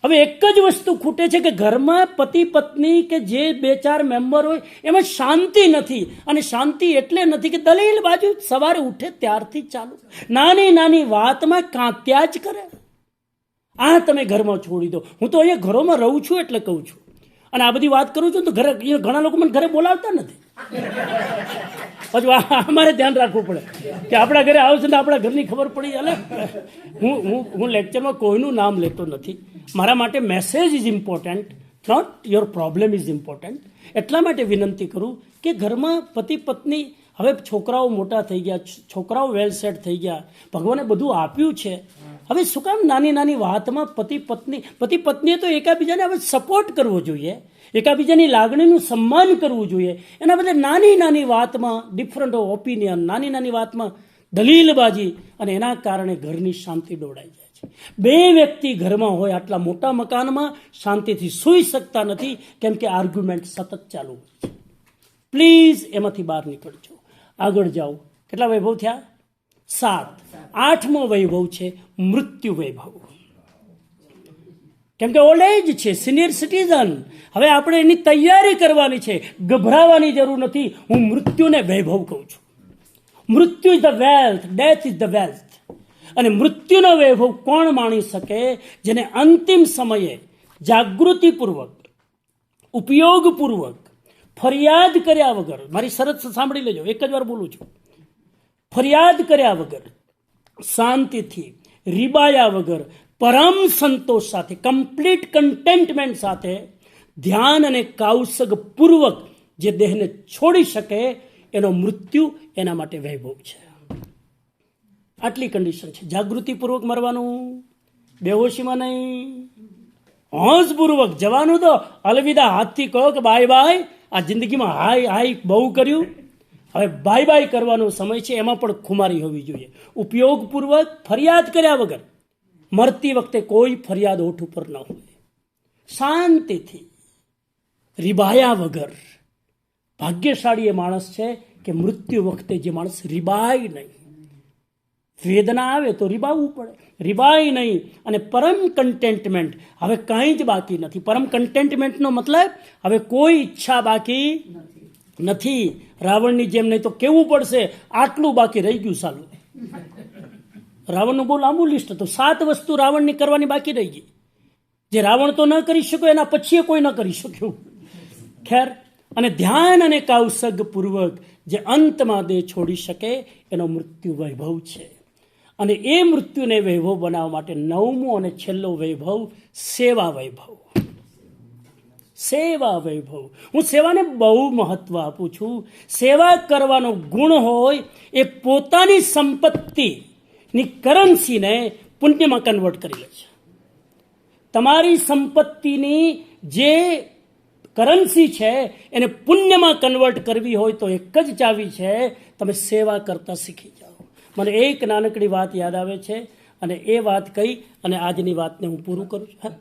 હવે એક જ વસ્તુ ખૂટે છે કે ઘરમાં પતિ પત્ની કે જે 2-4 મેમ્બર હોય એમાં શાંતિ નથી. અને શાંતિ એટલે નથી કે દલીલ બાજુ સવારે ઉઠે ત્યારથી ચાલુ, નાની નાની વાતમાં કાંત્યા જ કરે. આ તમે ઘરમાં છોડી દો. હું તો અહીંયા ઘરોમાં રહું છું એટલે કહું છું. અને આ બધી વાત કરું છું તો ઘરે ઘણા લોકો મને ઘરે બોલાવતા નથી. પછી અમારે ધ્યાન રાખવું પડે કે આપણા ઘરે આવશે ને આપણા ઘરની ખબર પડી. એટલે હું લેક્ચરમાં કોઈનું નામ લેતો નથી. મારા માટે message is important, not your problem is important. એટલા માટે વિનંતી કરું કે ઘરમાં પતિ પત્ની, હવે છોકરાઓ મોટા થઈ ગયા, છોકરાઓ વેલ સેટ થઈ ગયા, ભગવાને બધું આપ્યું છે. હવે શું કામ નાની નાની વાતમાં પતિ પત્નીએ તો એકાબીજાને હવે સપોર્ટ કરવો જોઈએ, એકાબીજાની લાગણીનું સન્માન કરવું જોઈએ. એના બદલે નાની નાની વાતમાં ડિફરન્ટ ઓપિનિયન, નાની નાની વાતમાં દલીલબાજી, અને એના કારણે ઘરની શાંતિ દોડાઈ જાય છે. 2 વ્યક્તિ ઘરમાં હોય આટલા મોટા મકાનમાં શાંતિથી સૂઈ શકતા નથી, કેમ કે આર્ગ્યુમેન્ટ સતત ચાલુ હોય છે. પ્લીઝ એમાંથી બહાર નીકળજો, આગળ જાઓ. કેટલા વૈભવ થયા? 7. 8મો વૈભવ છે મૃત્યુ વૈભવ. કેમ કે ઓલ્ડ એજ છે, સિનિયર સિટીઝન. હવે આપણે એની તૈયારી કરવાની છે, ગભરાવાની જરૂર નથી. હું મૃત્યુને વૈભવ કહું છું. મૃત્યુ is the wealth, death is the wealth. અને મૃત્યુનો વૈભવ કોણ માણી શકે? જેને અંતિમ સમયે જાગૃતિપૂર્વક, ઉપયોગપૂર્વક, ફરિયાદ કર્યા વગર, મારી શરત સાંભળી લેજો, એક જ વાર બોલું છું, ફરિયાદ કર્યા વગર, શાંતિથી, રીબાયા વગર, પરમ સંતોષ સાથે, કમ્પ્લીટ કન્ટેન્ટમેન્ટ સાથે, ધ્યાન અને કાઉસગ પૂર્વક જે દેહને છોડી શકે, એનો મૃત્યુ એના માટે વૈભવ છે. આટલી કન્ડિશન છે. જાગૃતિપૂર્વક મરવાનું, બેહોશીમાં નહીં, હોંશપૂર્વક જવાનું. તો અલવિદા હાથથી કહો કે બાય બાય, આ જિંદગીમાં હાય બહુ કર્યું, હવે બાય બાય કરવાનો સમય છે. એમાં પણ ખુમારી હોવી જોઈએ. ઉપયોગપૂર્વક, ફરિયાદ કર્યા વગર. મરતી વખતે કોઈ ફરિયાદ હોઠ ઉપર ન હોય. શાંતિથી, રીબાયા વગર. ભાગ્યશાળી એ માણસ છે કે મૃત્યુ વખતે જે માણસ રીબાય નહીં. વેદના આવે તો રીબાવવું પડે, રીબાય નહીં. અને પરમ કન્ટેન્ટમેન્ટ, હવે કંઈ જ બાકી નથી. પરમ કન્ટેન્ટમેન્ટનો મતલબ હવે કોઈ ઈચ્છા બાકી નથી. રાવણની જેમ નહીં તો કેવું પડશે, આટલું બાકી રહી ગયું. સાલું, રાવણનું બહુ લાંબુ લિસ્ટ હતું. 7 વસ્તુ રાવણની કરવાની બાકી રહી ગઈ. જે રાવણ તો ન કરી શક્યો, એના પછી કોઈ ન કરી શક્યું. ખેર, અને ધ્યાન અને કાઉસગ પૂર્વક જે અંતમાં દેહ છોડી શકે, એનો મૃત્યુ વૈભવ છે. અને એ મૃત્યુને વૈભવ બનાવવા માટે 9મો અને છેલ્લો વૈભવ સેવા વૈભવ. સેવા વૈભવ. હું સેવાને બહુ મહત્વ આપું છું. સેવા કરવાનો ગુણ હોય એ પોતાની સંપત્તિની કરન્સીને પુણ્યમાં કન્વર્ટ કરી લે છે. તમારી સંપત્તિની જે કરન્સી છે એને પુણ્યમાં કન્વર્ટ કરવી હોય તો એક જ ચાવી છે, તમે સેવા કરતા શીખી જાઓ. મને એક નાનકડી વાત યાદ આવે છે, અને એ વાત કહી અને આજની વાતને હું પૂરું કરું છું.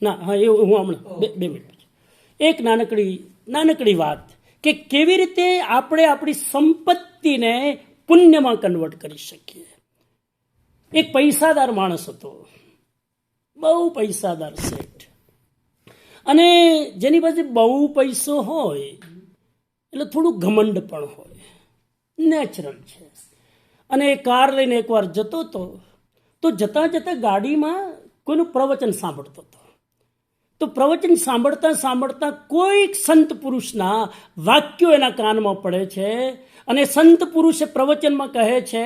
ના, હા, એ હું હમણાં 2 મિનિટ. એક નાનકડી વાત કે કેવી રીતે આપણે આપણી સંપત્તિને પુણ્યમાં કન્વર્ટ કરી શકીએ. એક પૈસાદાર માણસ હતો, બહુ પૈસાદાર શેઠ. અને જેની પાસે બહુ પૈસો હોય એટલે થોડું ઘમંડ પણ હોય, નેચરલ છે. અને એ કાર લઈને એકવાર જતો હતો તો જતાં જતાં ગાડીમાં કોઈનું પ્રવચન સાંભળતો હતો. તો પ્રવચન સાંભળતા સાંભળતા કોઈક સંત પુરુષના વાક્યો એના કાનમાં પડે છે અને સંત પુરુષે પ્રવચનમાં કહે છે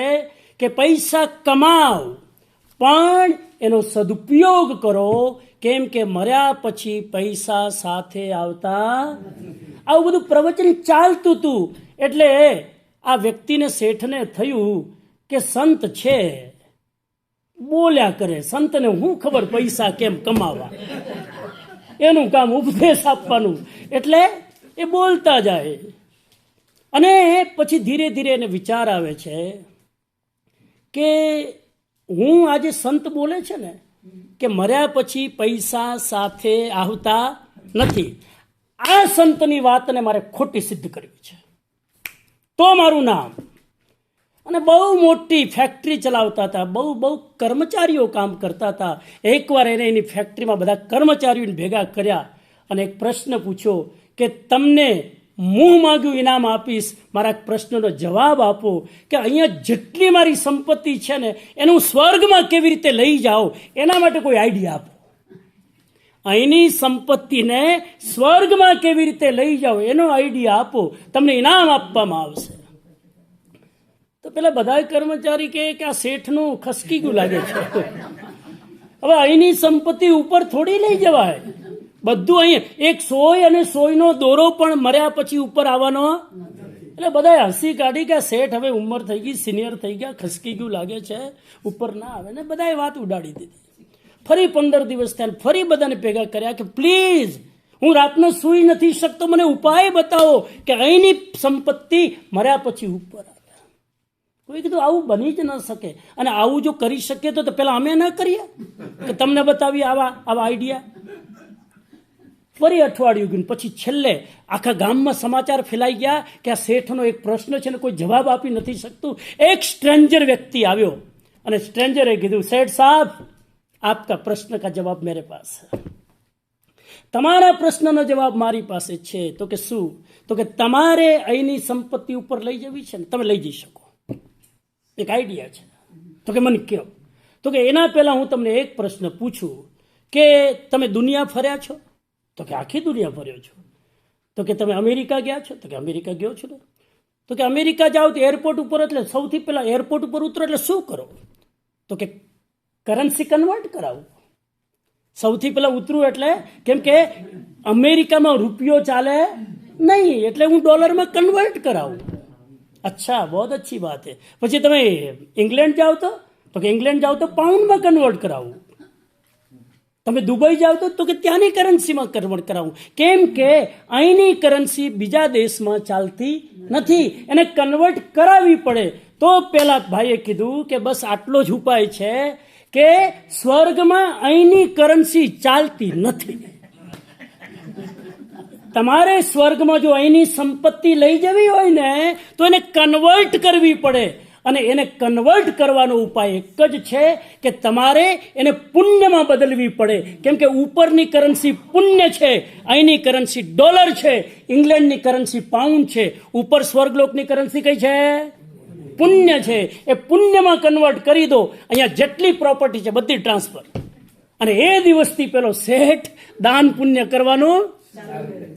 કે પૈસા કમાવ પણ એનો સદુપયોગ કરો, કેમ કે મર્યા પછી પૈસા સાથે આવતા. આવું બધું પ્રવચન ચાલતું હતું. એટલે આ વ્યક્તિને શેઠને થયું કે સંત છે, બોલ્યા કરે, સંતને હું ખબર પૈસા કેમ કમાવા, એનું કામ ઉપદેશ આપવાનું, એટલે એ બોલતા જાય. અને પછી ધીરે ધીરે એને વિચાર આવે છે કે હું આજે સંત બોલે છે ને કે મર્યા પછી પૈસા સાથે આવતા નથી, આ સંતની વાતને મારે ખોટી સિદ્ધ કરવી છે તો મારું નામ. અને બહુ મોટી ફેક્ટરી ચલાવતા હતા, બહુ કર્મચારીઓ કામ કરતા હતા. એકવાર એને એની ફેક્ટરીમાં બધા કર્મચારીઓને ભેગા કર્યા અને એક પ્રશ્ન પૂછ્યો કે તમને મુંહ માંગ્યું ઇનામ આપીશ, મારા પ્રશ્નનો જવાબ આપો કે અહીંયા જેટલી મારી સંપત્તિ છે ને એનું સ્વર્ગમાં કેવી રીતે લઈ જાઓ, એના માટે કોઈ આઈડિયા આપો. અહીંની સંપત્તિને સ્વર્ગમાં કેવી રીતે લઈ જાઓ એનો આઈડિયા આપો, તમને ઇનામ આપવામાં આવશે. તો પેલા બધા કર્મચારી કે આ શેઠનું ખસકી ગયું લાગે છે, હવે અહીંની સંપત્તિ ઉપર થોડી લઈ જવાય, બધું અહીં એક સોય અને સોયનો દોરો પણ મર્યા પછી ઉપર આવવાનો. એટલે બધા હસી કાઢી કે શેઠ હવે ઉંમર થઈ ગઈ, સિનિયર થઈ ગયા, ખસકી ગયું લાગે છે, ઉપર ના આવે ને બધાએ વાત ઉડાડી દીધી. ફરી 15 દિવસ થયા, ફરી બધાને ભેગા કર્યા કે પ્લીઝ હું રાતનો સૂઈ નથી શકતો, મને ઉપાય બતાવો કે અહીંની સંપત્તિ મર્યા પછી ઉપર આવે. કોઈ કીધું આવું બની જ ન શકે, અને આવું જો કરી શકીએ તો પેલા અમે ન કરીએ કે તમને બતાવીએ આવા આઈડિયા. ફરી અઠવાડિયું ગયું, પછી છેલ્લે આખા ગામમાં સમાચાર ફેલાઈ ગયા કે આ શેઠનો એક પ્રશ્ન છે ને કોઈ જવાબ આપી નથી શકતું. એક સ્ટ્રેન્જર વ્યક્તિ આવ્યો અને સ્ટ્રેન્જરે કીધું શેઠ સાહેબ આપકા પ્રશ્ન કા જવાબ મેરે પાસ है. તમારા પ્રશ્નનો જવાબ મારી પાસે છે. તો કે શું? તો કે તમારે અહીંની સંપત્તિ ઉપર લઈ જવી છે ને, તમે લઈ જઈ શકો, એક આઈડિયા છે. તો કે મને કહો. તો કે એના પહેલા હું તમને એક પ્રશ્ન પૂછું કે તમે દુનિયા ફર્યા છો? તો કે આખી દુનિયા ફર્યો છો. તો કે તમે અમેરિકા ગયા છો? તો કે અમેરિકા ગયો છું. તો કે અમેરિકા જાઓ તો એરપોર્ટ ઉપર એટલે સૌથી પહેલા એરપોર્ટ ઉપર ઉતરો એટલે શું કરો? તો કે કરન્સી કન્વર્ટ કરાવું. સૌથી પહેલા ઉતરું એટલે કેમ કે અમેરિકામાં રૂપિયો ચાલે નહીં, એટલે હું ડોલરમાં કન્વર્ટ કરાવું. અચ્છા, બહુ અચ્છી વાત છે. પછી તમે ઇંગ્લેન્ડ જાઓ તો કે ઇંગ્લેન્ડ જાઓ તો પાઉન્ડમાં કન્વર્ટ કરાવું. તમે દુબઈ જાઓ તો કે ત્યાંની કરન્સીમાં કન્વર્ટ કરાવું. કેમ કે અહીંની કરન્સી બીજા દેશમાં ચાલતી નથી, એને કન્વર્ટ કરાવવી પડે. તો પેલા ભાઈએ કીધું કે બસ આટલો જ ઉપાય છે કે સ્વર્ગમાં અહીંની કરન્સી ચાલતી નથી. તમારે સ્વર્ગમાં જો અહીંની સંપત્તિ લઈ જવી હોય ને તો એને કન્વર્ટ કરવી પડે, અને એને કન્વર્ટ કરવાનો ઉપાય એક જ છે કે તમારે એને પુણ્યમાં બદલવી પડે. કેમ કે ઉપરની કરન્સી પુણ્ય છે, અહીંની કરન્સી ડોલર છે, ઇંગ્લેન્ડની કરન્સી પાઉન્ડ છે, ઉપર સ્વર્ગલોકની કરન્સી કઈ છે? પુણ્ય છે. એ પુણ્યમાં કન્વર્ટ કરી દો, અહીંયા જેટલી પ્રોપર્ટી છે બધી ટ્રાન્સફર. અને એ દિવસથી પેલો શેઠ દાન પુણ્ય કરવાનું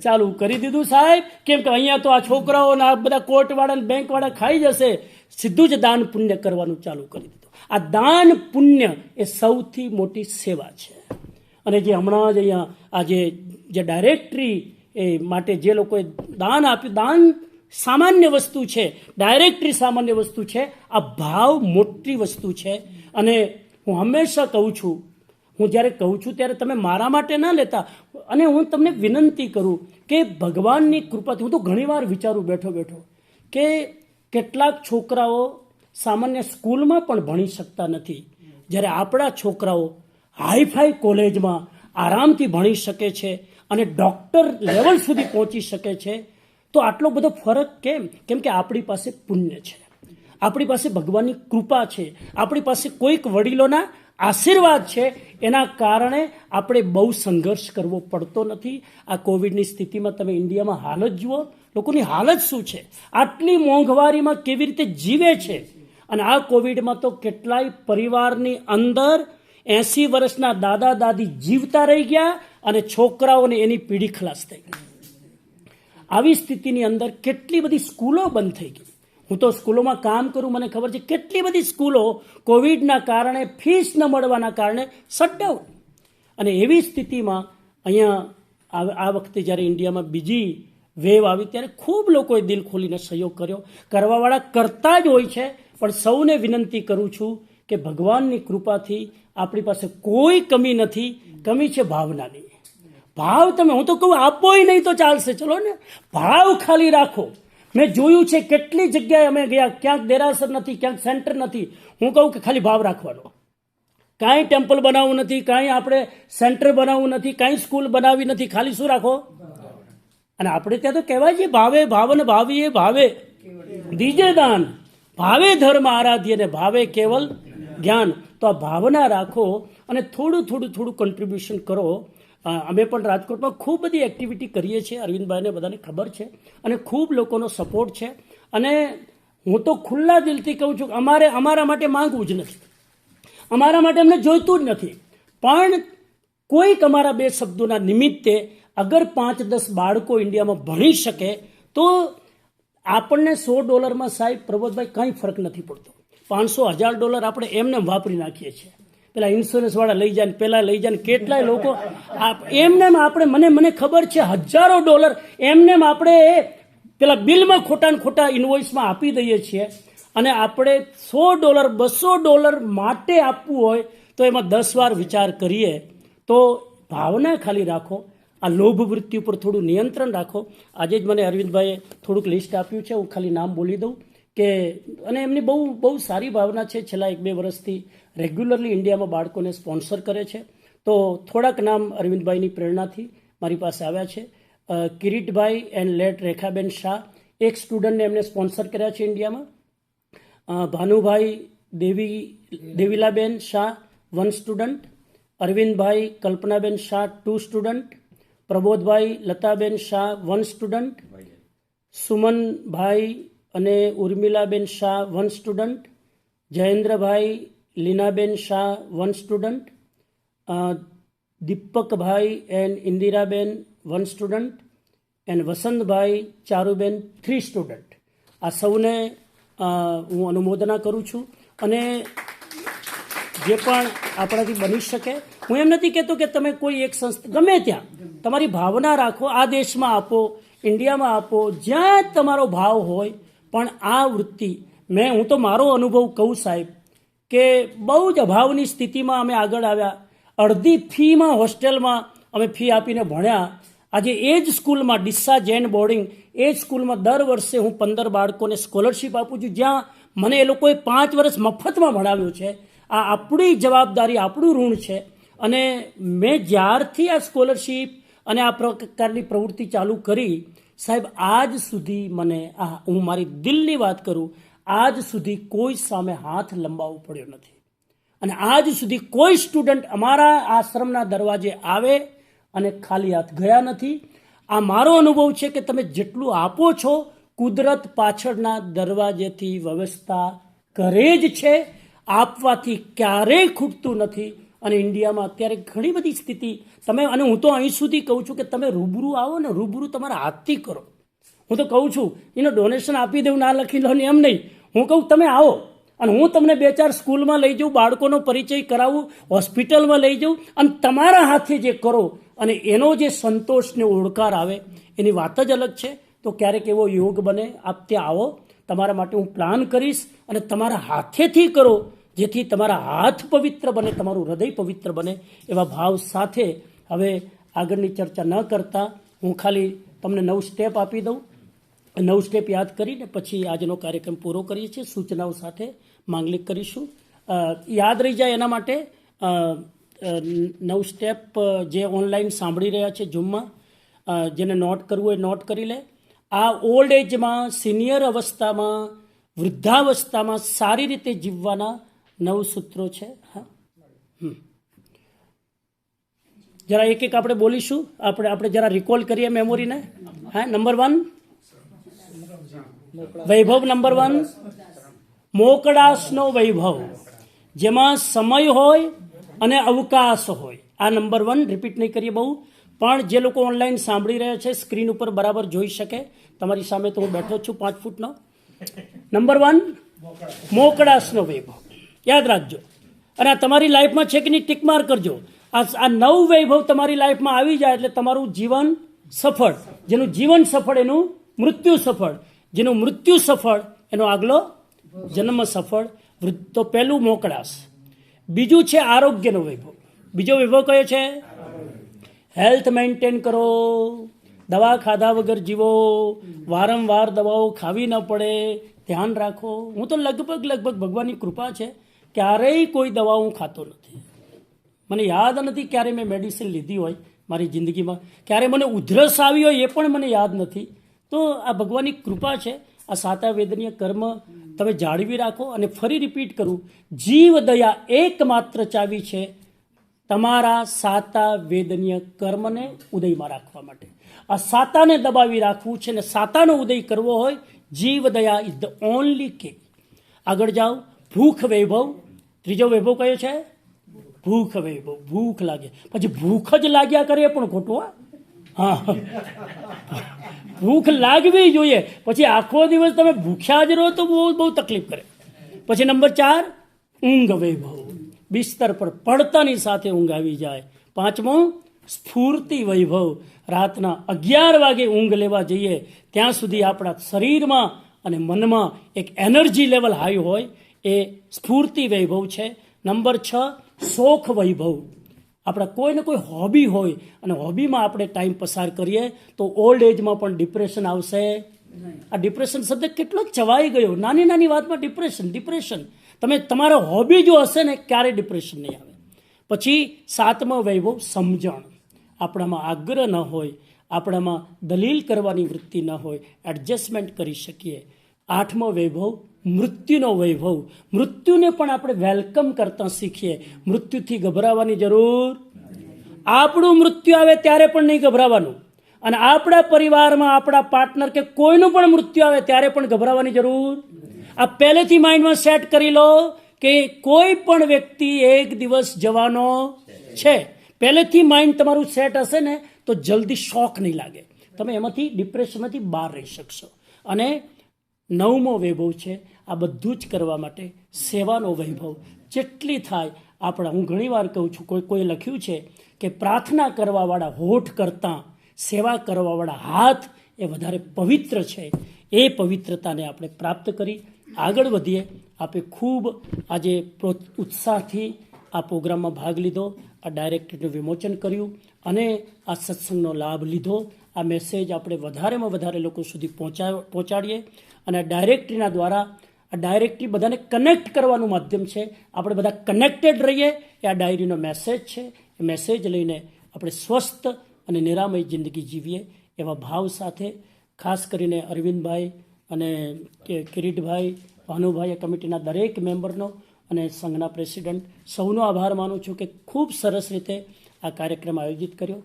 ચાલુ કરી દીધું સાહેબ. કેમ કે અહીંયા તો આ છોકરાઓ આ બધા કોર્ટવાળા બેંક વાળા ખાઈ જશે, સીધું જ દાન પુણ્ય કરવાનું ચાલુ કરી દીધું. આ દાન પુણ્ય એ સૌથી મોટી સેવા છે. અને જે હમણાં જ અહીંયા આ જે ડાયરેક્ટરી એ માટે જે લોકોએ દાન આપ્યું, દાન સામાન્ય વસ્તુ છે, ડાયરેક્ટરી સામાન્ય વસ્તુ છે, આ ભાવ મોટી વસ્તુ છે. અને હું હંમેશા કહું છું, હું જ્યારે કહું છું ત્યારે તમે મારા માટે ના લેતા, અને હું તમને વિનંતી કરું કે ભગવાનની કૃપાથી, હું તો ઘણીવાર વિચારું બેઠો કે કેટલાક છોકરાઓ સામાન્ય સ્કૂલમાં પણ ભણી શકતા નથી, જ્યારે આપણા છોકરાઓ હાઈફાઈ કોલેજમાં આરામથી ભણી શકે છે અને ડૉક્ટર લેવલ સુધી પહોંચી શકે છે. તો આટલો બધો ફરક કેમ? કેમ કે આપણી પાસે પુણ્ય છે, આપણી પાસે ભગવાનની કૃપા છે, આપણી પાસે કોઈક વડીલોના આશીર્વાદ છે. એના કારણે આપણે બહુ સંઘર્ષ કરવો પડતો નથી. આ કોવિડની સ્થિતિમાં તમે ઇન્ડિયામાં હાલત જુઓ, લોકોની હાલત શું છે, આટલી મોંઘવારીમાં કેવી રીતે જીવે છે. અને આ કોવિડમાં તો કેટલાય પરિવારની અંદર 80 વર્ષના દાદા દાદી જીવતા રહી ગયા અને છોકરાઓને એની પીઢી ખલાસ થઈ ગઈ. આવી સ્થિતિની અંદર કેટલી બધી સ્કૂલો બંધ થઈ ગઈ. હું તો સ્કૂલોમાં કામ કરું, મને ખબર છે કેટલી બધી સ્કૂલો કોવિડના કારણે, ફીસ ન મળવાના કારણે શટડાઉન. અને એવી સ્થિતિમાં અહીંયા આ વખતે જ્યારે ઇન્ડિયામાં બીજી વેવ આવી ત્યારે ખૂબ લોકોએ દિલ ખોલીને સહયોગ કર્યો. કરવાવાળા કરતા જ હોય છે, પણ સૌને વિનંતી કરું છું કે ભગવાનની કૃપાથી આપણી પાસે કોઈ કમી નથી. કમી છે ભાવનાની. ભાવ તમે, હું તો કહું આપોય નહીં તો ચાલશે, ચલો ને, ભાવ ખાલી રાખો. મેં જોયું છે કેટલી જગ્યાએ અમે ગયા, ક્યાંક દેરાસર નથી, ક્યાંક સેન્ટર નથી. હું કહું કે ખાલી ભાવ રાખવાનો. કાંઈ ટેમ્પલ બનાવવું નથી, કાંઈ આપણે સેન્ટર બનાવવું નથી, કાંઈ સ્કૂલ બનાવવી નથી, ખાલી શું રાખો. અને આપણે ત્યાં તો કહેવાય છે ભાવે ભાવન ભાવીએ ભાવે દીજે દાન, ભાવે ધર્મ આરાધ્ય ને ભાવે કેવલ જ્ઞાન. તો આ ભાવના રાખો અને થોડું કન્ટ્રીબ્યુશન કરો. અમે પણ રાજકોટમાં ખૂબ બધી એક્ટિવિટી કરીએ છીએ, અરવિંદભાઈને બધાને ખબર છે, અને ખૂબ લોકોનો સપોર્ટ છે. અને હું તો ખુલ્લા દિલથી કહું છું કે અમારા માટે માંગવું જ નથી, અમારા માટે અમને જોઈતું જ નથી. પણ કોઈક અમારા બે શબ્દોના નિમિત્તે અગર 5-10 બાળકો ઇન્ડિયામાં ભણી શકે તો આપણને $100 સાહેબ પ્રબોધભાઈ કંઈ ફરક નથી પડતો. $500,000 આપણે એમને વાપરી નાખીએ છીએ. પેલા ઇન્સ્યોરન્સવાળા લઈ જાય, પેલા લઈ જાય, કેટલાય લોકો એમને આપણે, મને ખબર છે હજારો ડોલર એમને આપણે પેલા બિલમાં ખોટા ઇન્વોઇસમાં આપી દઈએ છીએ. અને આપણે $100, $200 માટે આપવું હોય તો એમાં 10 વાર વિચાર કરીએ. તો ભાવના ખાલી રાખો, આ લોભ વૃત્તિ ઉપર થોડું નિયંત્રણ રાખો. આજે જ મને અરવિંદભાઈએ થોડુંક લિસ્ટ આપ્યું છે, હું ખાલી નામ બોલી દઉં કે, અને એમની બહુ સારી ભાવના છે. છેલ્લા 1-2 વર્ષથી રેગ્યુલરલી ઇન્ડિયામાં બાળકોને સ્પોન્સર કરે છે. તો થોડાક નામ અરવિંદભાઈની પ્રેરણાથી મારી પાસે આવ્યા છે. કિરીટભાઈ એન્ડ લેટ રેખાબેન શાહ, એક સ્ટુડન્ટને એમને સ્પોન્સર કર્યા છે ઇન્ડિયામાં. Bhanubhai Devilaben Shah 1 student, Arvindbhai Kalpanaben Shah 2 student, Prabodhbhai Lataben Shah 1 student, Sumanbhai અને Urmilaben Shah 1 student, Jayendrabhai Leenaben Shah 1 student, Deepakbhai and Indiraben 1 student, and Vasantbhai Charuben 3 student. આ સૌને હું અનુમોદના કરું છું. અને જે પણ આપણાથી બની શકે, હું એમ નથી કહેતો કે તમે કોઈ એક સંસ્થા ગમે ત્યાં તમારી ભાવના રાખો, આ દેશમાં આપો, ઇન્ડિયામાં આપો, જ્યાં તમારો ભાવ હોય. પણ આ વૃત્તિ હું તો મારો અનુભવ કહું સાહેબ કે બહુ જ અભાવની સ્થિતિમાં અમે આગળ આવ્યા. અડધી ફીમાં હોસ્ટેલમાં અમે ફી આપીને ભણ્યા. આજે એ જ સ્કૂલમાં ડિસ્સા જૈન બોર્ડિંગ, એ જ સ્કૂલમાં દર વર્ષે હું 15 બાળકોને સ્કોલરશીપ આપું છું, જ્યાં મને એ લોકોએ 5 વર્ષ મફતમાં ભણાવ્યું છે. આ આપણી જવાબદારી, આપણું ઋણ છે. અને મેં જ્યારથી આ સ્કોલરશીપ અને આ પ્રકારની પ્રવૃત્તિ ચાલુ કરી સાહેબ, આજ સુધી મને હું મારી દિલની વાત કરું, આજ સુધી કોઈ સામે હાથ લંબાવવો પડ્યો નથી. અને આજ સુધી કોઈ સ્ટુડન્ટ અમારા આશ્રમના દરવાજે આવે અને ખાલી હાથ ગયા નથી. આ મારો અનુભવ છે કે તમે જેટલું આપો છો, કુદરત પાછળના દરવાજેથી વ્યવસ્થા કરે જ છે. આપવાથી ક્યારેય ખૂટતું નથી. અને ઇન્ડિયામાં અત્યારે ઘણી બધી સ્થિતિ તમે, અને હું તો અહીં સુધી કહું છું કે તમે રૂબરૂ આવો ને, રૂબરૂ તમારા હાથથી કરો. હું તો કહું છું એનો ડોનેશન આપી દઉં, ના લખી લો ને, એમ નહીં. હું કહું તમે આવો અને હું તમને 2-4 સ્કૂલમાં લઈ જાઉં, બાળકોનો પરિચય કરાવું, હોસ્પિટલમાં લઈ જાઉં, અને તમારા હાથે જે કરો અને એનો જે સંતોષ ને ઓળકાર આવે એની વાત જ અલગ છે. તો ક્યારેક એવો યોગ બને, આપ ત્યાં આવો, તમારા માટે હું પ્લાન કરીશ. અને તમારા હાથેથી કરો, જેથી તમારા હાથ પવિત્ર બને, તમારું હૃદય પવિત્ર બને. એવા ભાવ સાથે હવે આગળની ચર્ચા ન કરતા હું ખાલી તમને 9 સ્ટેપ આપી દઉં. 9 સ્ટેપ યાદ કરીને પછી આજનો કાર્યક્રમ પૂરો કરીએ છીએ. સૂચનાઓ સાથે માંગલિક કરીશું. યાદ રહી જાય એના માટે 9 સ્ટેપ જે ઓનલાઈન સાંભળી રહ્યા છે ઝૂમમાં, જેને નોટ કરવું હોય નોટ કરી લે. આ ઓલ્ડ એજમાં, સિનિયર અવસ્થામાં, વૃદ્ધાવસ્થામાં સારી રીતે જીવવાના 9 સૂત્રો છે. હા, જરા એક આપણે બોલીશું. આપણે જરા રિકોલ કરીએ મેમોરીને. હા, નંબર 1 વૈભવ, નંબર 1 મોકળાશનો વૈભવ, જેમાં સમય હોય અને અવકાશ હોય. આ નંબર 1 રિપીટ નહીં કરીએ બહુ, પણ જે લોકો ઓનલાઈન સાંભળી રહ્યા છે સ્ક્રીન ઉપર બરાબર જોઈ શકે. તમારી સામે તો હું બેઠો છું 5 ફૂટનો. નંબર 1 મોકળાશનો વૈભવ યાદ રાખજો. અને આ તમારી લાઈફમાં છે કે નહીં ટીક માર્ક કરજો. આ 9 વૈભવ તમારી લાઈફમાં આવી જાય એટલે તમારું જીવન સફળ. જેનું જીવન સફળ એનું મૃત્યુ સફળ, જેનું મૃત્યુ સફળ એનો આગલો જન્મ સફળ. તો પહેલું મોકળાશ. બીજું છે આરોગ્યનો વૈભવ. બીજો વૈભવ કયો છે? હેલ્થ મેન્ટેન કરો, દવા ખાધા વગર જીવો, વારંવાર દવાઓ ખાવી ન પડે, ધ્યાન રાખો. હું તો લગભગ ભગવાનની કૃપા છે ક્યારેય કોઈ દવા હું ખાતો નથી. મને યાદ નથી ક્યારે મેં મેડિસિન લીધી હોય મારી જિંદગીમાં, ક્યારે મને ઉધરસ આવી હોય એ પણ મને યાદ નથી. તો આ ભગવાનની કૃપા છે. આ સાતા વેદનીય કર્મ તમે જાળવી રાખો. અને ફરી રિપીટ કરું, જીવ દયા એકમાત્ર ચાવી છે તમારા સાતા વેદનીય કર્મને ઉદયમાં રાખવા માટે. આ સાતાને દબાવી રાખવું છે ને સાતાનો ઉદય કરવો હોય, જીવ દયા ઇઝ ધ ઓનલી કી. આગળ જાઓ. ભૂખ વૈભવ. ત્રીજો વૈભવ કયો છે? ભૂખ વૈભવ. ભૂખ લાગે પછી ભૂખ જ લાગ્યા કરે પણ ખોટું. હા, ભૂખ લાગવી જોઈએ. પછી આખો દિવસ તમે ભૂખ્યા જ રહો તો બહુ તકલીફ કરે. પછી નંબર 4 ઊંઘ વૈભવ. બિસ્તર પર પડતાની સાથે ઊંઘ આવી જાય. 5મો સ્ફૂર્તિ વૈભવ. રાતના 11 વાગે ઊંઘ લેવા જઈએ ત્યાં સુધી આપણા શરીરમાં અને મનમાં એક એનર્જી લેવલ હાઈ હોય, એ સ્ફૂર્તિ વૈભવ છે. નંબર 6 શોખ વૈભવ. આપણા કોઈને કોઈ હોબી હોય અને હોબીમાં આપણે ટાઈમ પસાર કરીએ તો ઓલ્ડ એજમાં પણ ડિપ્રેશન આવશે. આ ડિપ્રેશન શબ્દ કેટલો ચવાઈ ગયો. નાની વાતમાં ડિપ્રેશન. તમે તમારા હોબી જો હશે ને ક્યારે ડિપ્રેશન નહીં આવે. પછી 7મો વૈભવ સમજણ. આપણામાં આગ્રહ ન હોય, આપણામાં દલીલ કરવાની વૃત્તિ ન હોય, એડજસ્ટમેન્ટ કરી શકીએ. 8મો વૈભવ મૃત્યુનો વૈભવ. મૃત્યુને પણ આપણે વેલકમ કરતા શીખીએ. મૃત્યુથી ગભરાવાની જરૂર. આપણું મૃત્યુ આવે ત્યારે પણ નહીં ગભરાવાનું. અને આપણા પરિવારમાં આપણા પાર્ટનર કે કોઈનું પણ મૃત્યુ આવે ત્યારે પણ ગભરાવાની જરૂર. આ પહેલેથી માઇન્ડમાં સેટ કરી લો કે કોઈ પણ વ્યક્તિ એક દિવસ જવાનો છે. પહેલેથી માઇન્ડ તમારું સેટ હશે ને તો જલ્દી શોક નહીં લાગે. તમે એમાંથી ડિપ્રેશનમાંથી બહાર રહી શકશો. અને 9મો વૈભવ છે આ બધું જ કરવા માટે સેવાનો વૈભવ. જેટલી થાય આપણા, હું ઘણીવાર કહું છું, કોઈ લખ્યું છે કે પ્રાર્થના કરવાવાળા હોઠ કરતાં સેવા કરવાવાળા હાથ એ વધારે પવિત્ર છે. એ પવિત્રતાને આપણે પ્રાપ્ત કરી આગળ વધીએ. આપે ખૂબ આજે ઉત્સાહથી આ પ્રોગ્રામમાં ભાગ લીધો, આ ડાયરેક્ટરીનું વિમોચન કર્યું અને આ સત્સંગનો લાભ લીધો. આ મેસેજ આપણે વધારેમાં વધારે લોકો સુધી પહોંચાડીએ. અને આ ડાયરેક્ટરીના દ્વારા, આ ડાયરેક્ટરી બધાને કનેક્ટ કરવાનું માધ્યમ છે. આપણે બધા કનેક્ટેડ રહીએ એ આ ડાયરીનો મેસેજ છે. એ મેસેજ લઈને આપણે સ્વસ્થ અને નિરામય જિંદગી જીવીએ એવા ભાવ સાથે, ખાસ કરીને અરવિંદભાઈ અને કિરીટભાઈ, ભાનુભાઈ, કમિટીના દરેક મેમ્બરનો અને સંઘના પ્રેસિડેન્ટ સૌનો આભાર માનું છું કે ખૂબ સરસ રીતે આ કાર્યક્રમ આયોજિત કર્યો.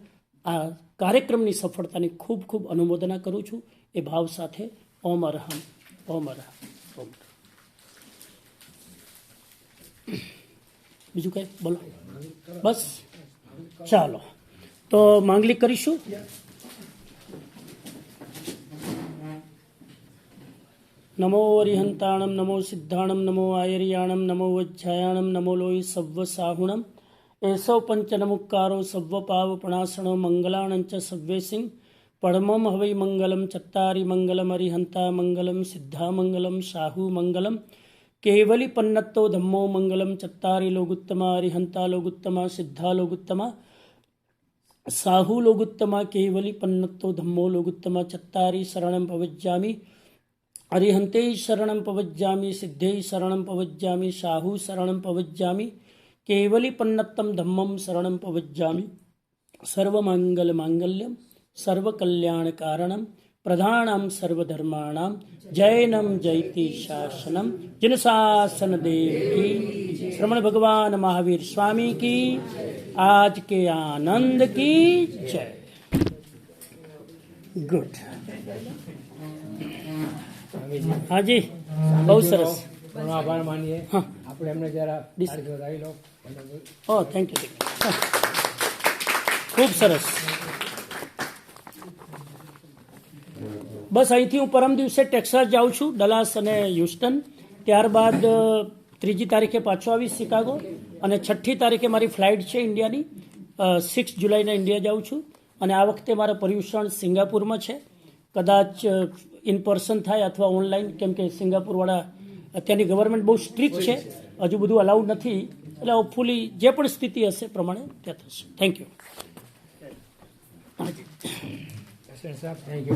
આ કાર્યક્રમની સફળતાની ખૂબ ખૂબ અનુમોદના કરું છું એ ભાવ સાથે. ઓમ અરહમ, ઓમ અરહમ, ઓમ. બીજું કંઈ બોલો? બસ ચાલો તો માંગલિક કરીશું. નમો અરિહંતાણમ, નમો સિદ્ધાણમ, નમો આયર્યાણમ, નમો વજ્જાયાણમ, નમો લોહી સવ્વ સાહુણમ, એસો પંચનમુક્કારો સવ્વ પાવપણાસણો મંગલાણંચ સવ્વેસિંહ પડમમ હવૈ મંગલમ ચત્તારી મંગલમ અરિહંતા મંગલમ સિદ્ધા મંગલમ શાહુ મંગલમ કેવલી પન્નત્તો ધમ્મો મંગલમ ચત્તારી લોગુત્તમા અરિહંતા લોગુત્તમા સિદ્ધા લોગુત્તમા સાહુ લોગુત્તમા કેવલી પન્નત્તો ધમ્મો લોગુત્તમા ચત્તારી શરણમ પવજ્જામી અરિહંતે શરણમ પવજ્જામી સિદ્ધે શરણમ પવજ્જામી શાહુ શરણમ પવજ્જામી કેવલી પન્નત્તમ ધમ્મમ શરણમ પવજ્જામી સર્વમંગલ માંગલ્યમ સર્વકલ્યાણ કારણમ પ્રધાનમ સર્વધર્માણામ જૈનમ જયતિ શાસનમ જનશાસન દેવ કી શ્રમણ ભગવાન મહાવીર સ્વામી કી આજ કે આનંદ કી જય. ગુડ. હાજી બહુ સરસ. ઘણો આભાર માનીએ. હા. આપણે એમને જરા ડિસ- તારીખ બતાવી લો. Thank you. ખૂબ સરસ. બસ અહીંથી હું પરમ દિવસે ટેક્સાસ જાઉં છું, ડલાસ અને હ્યુસ્ટન. ત્યારબાદ 3જી તારીખે પાછો આવીશ શિકાગો, અને 6ઠી તારીખે મારી ફ્લાઇટ છે ઇન્ડિયાની. 6 જુલાઈના ઇન્ડિયા જાઉં છું, અને આ વખતે મારા પર્યુષણ સિંગાપુરમાં છે. કદાચ ઇન પર્સન થાય અથવા ઓનલાઈન, કેમ કે સિંગાપુરવાળા અત્યારની ગવર્મેન્ટ બહુ સ્ટ્રિક્ટ છે, હજુ બધું અલાઉડ નથી. એટલે હોપફુલી જે પણ સ્થિતિ હશે પ્રમાણે ત્યાં થશે. Thank you. સાહેબ થેન્ક યુ.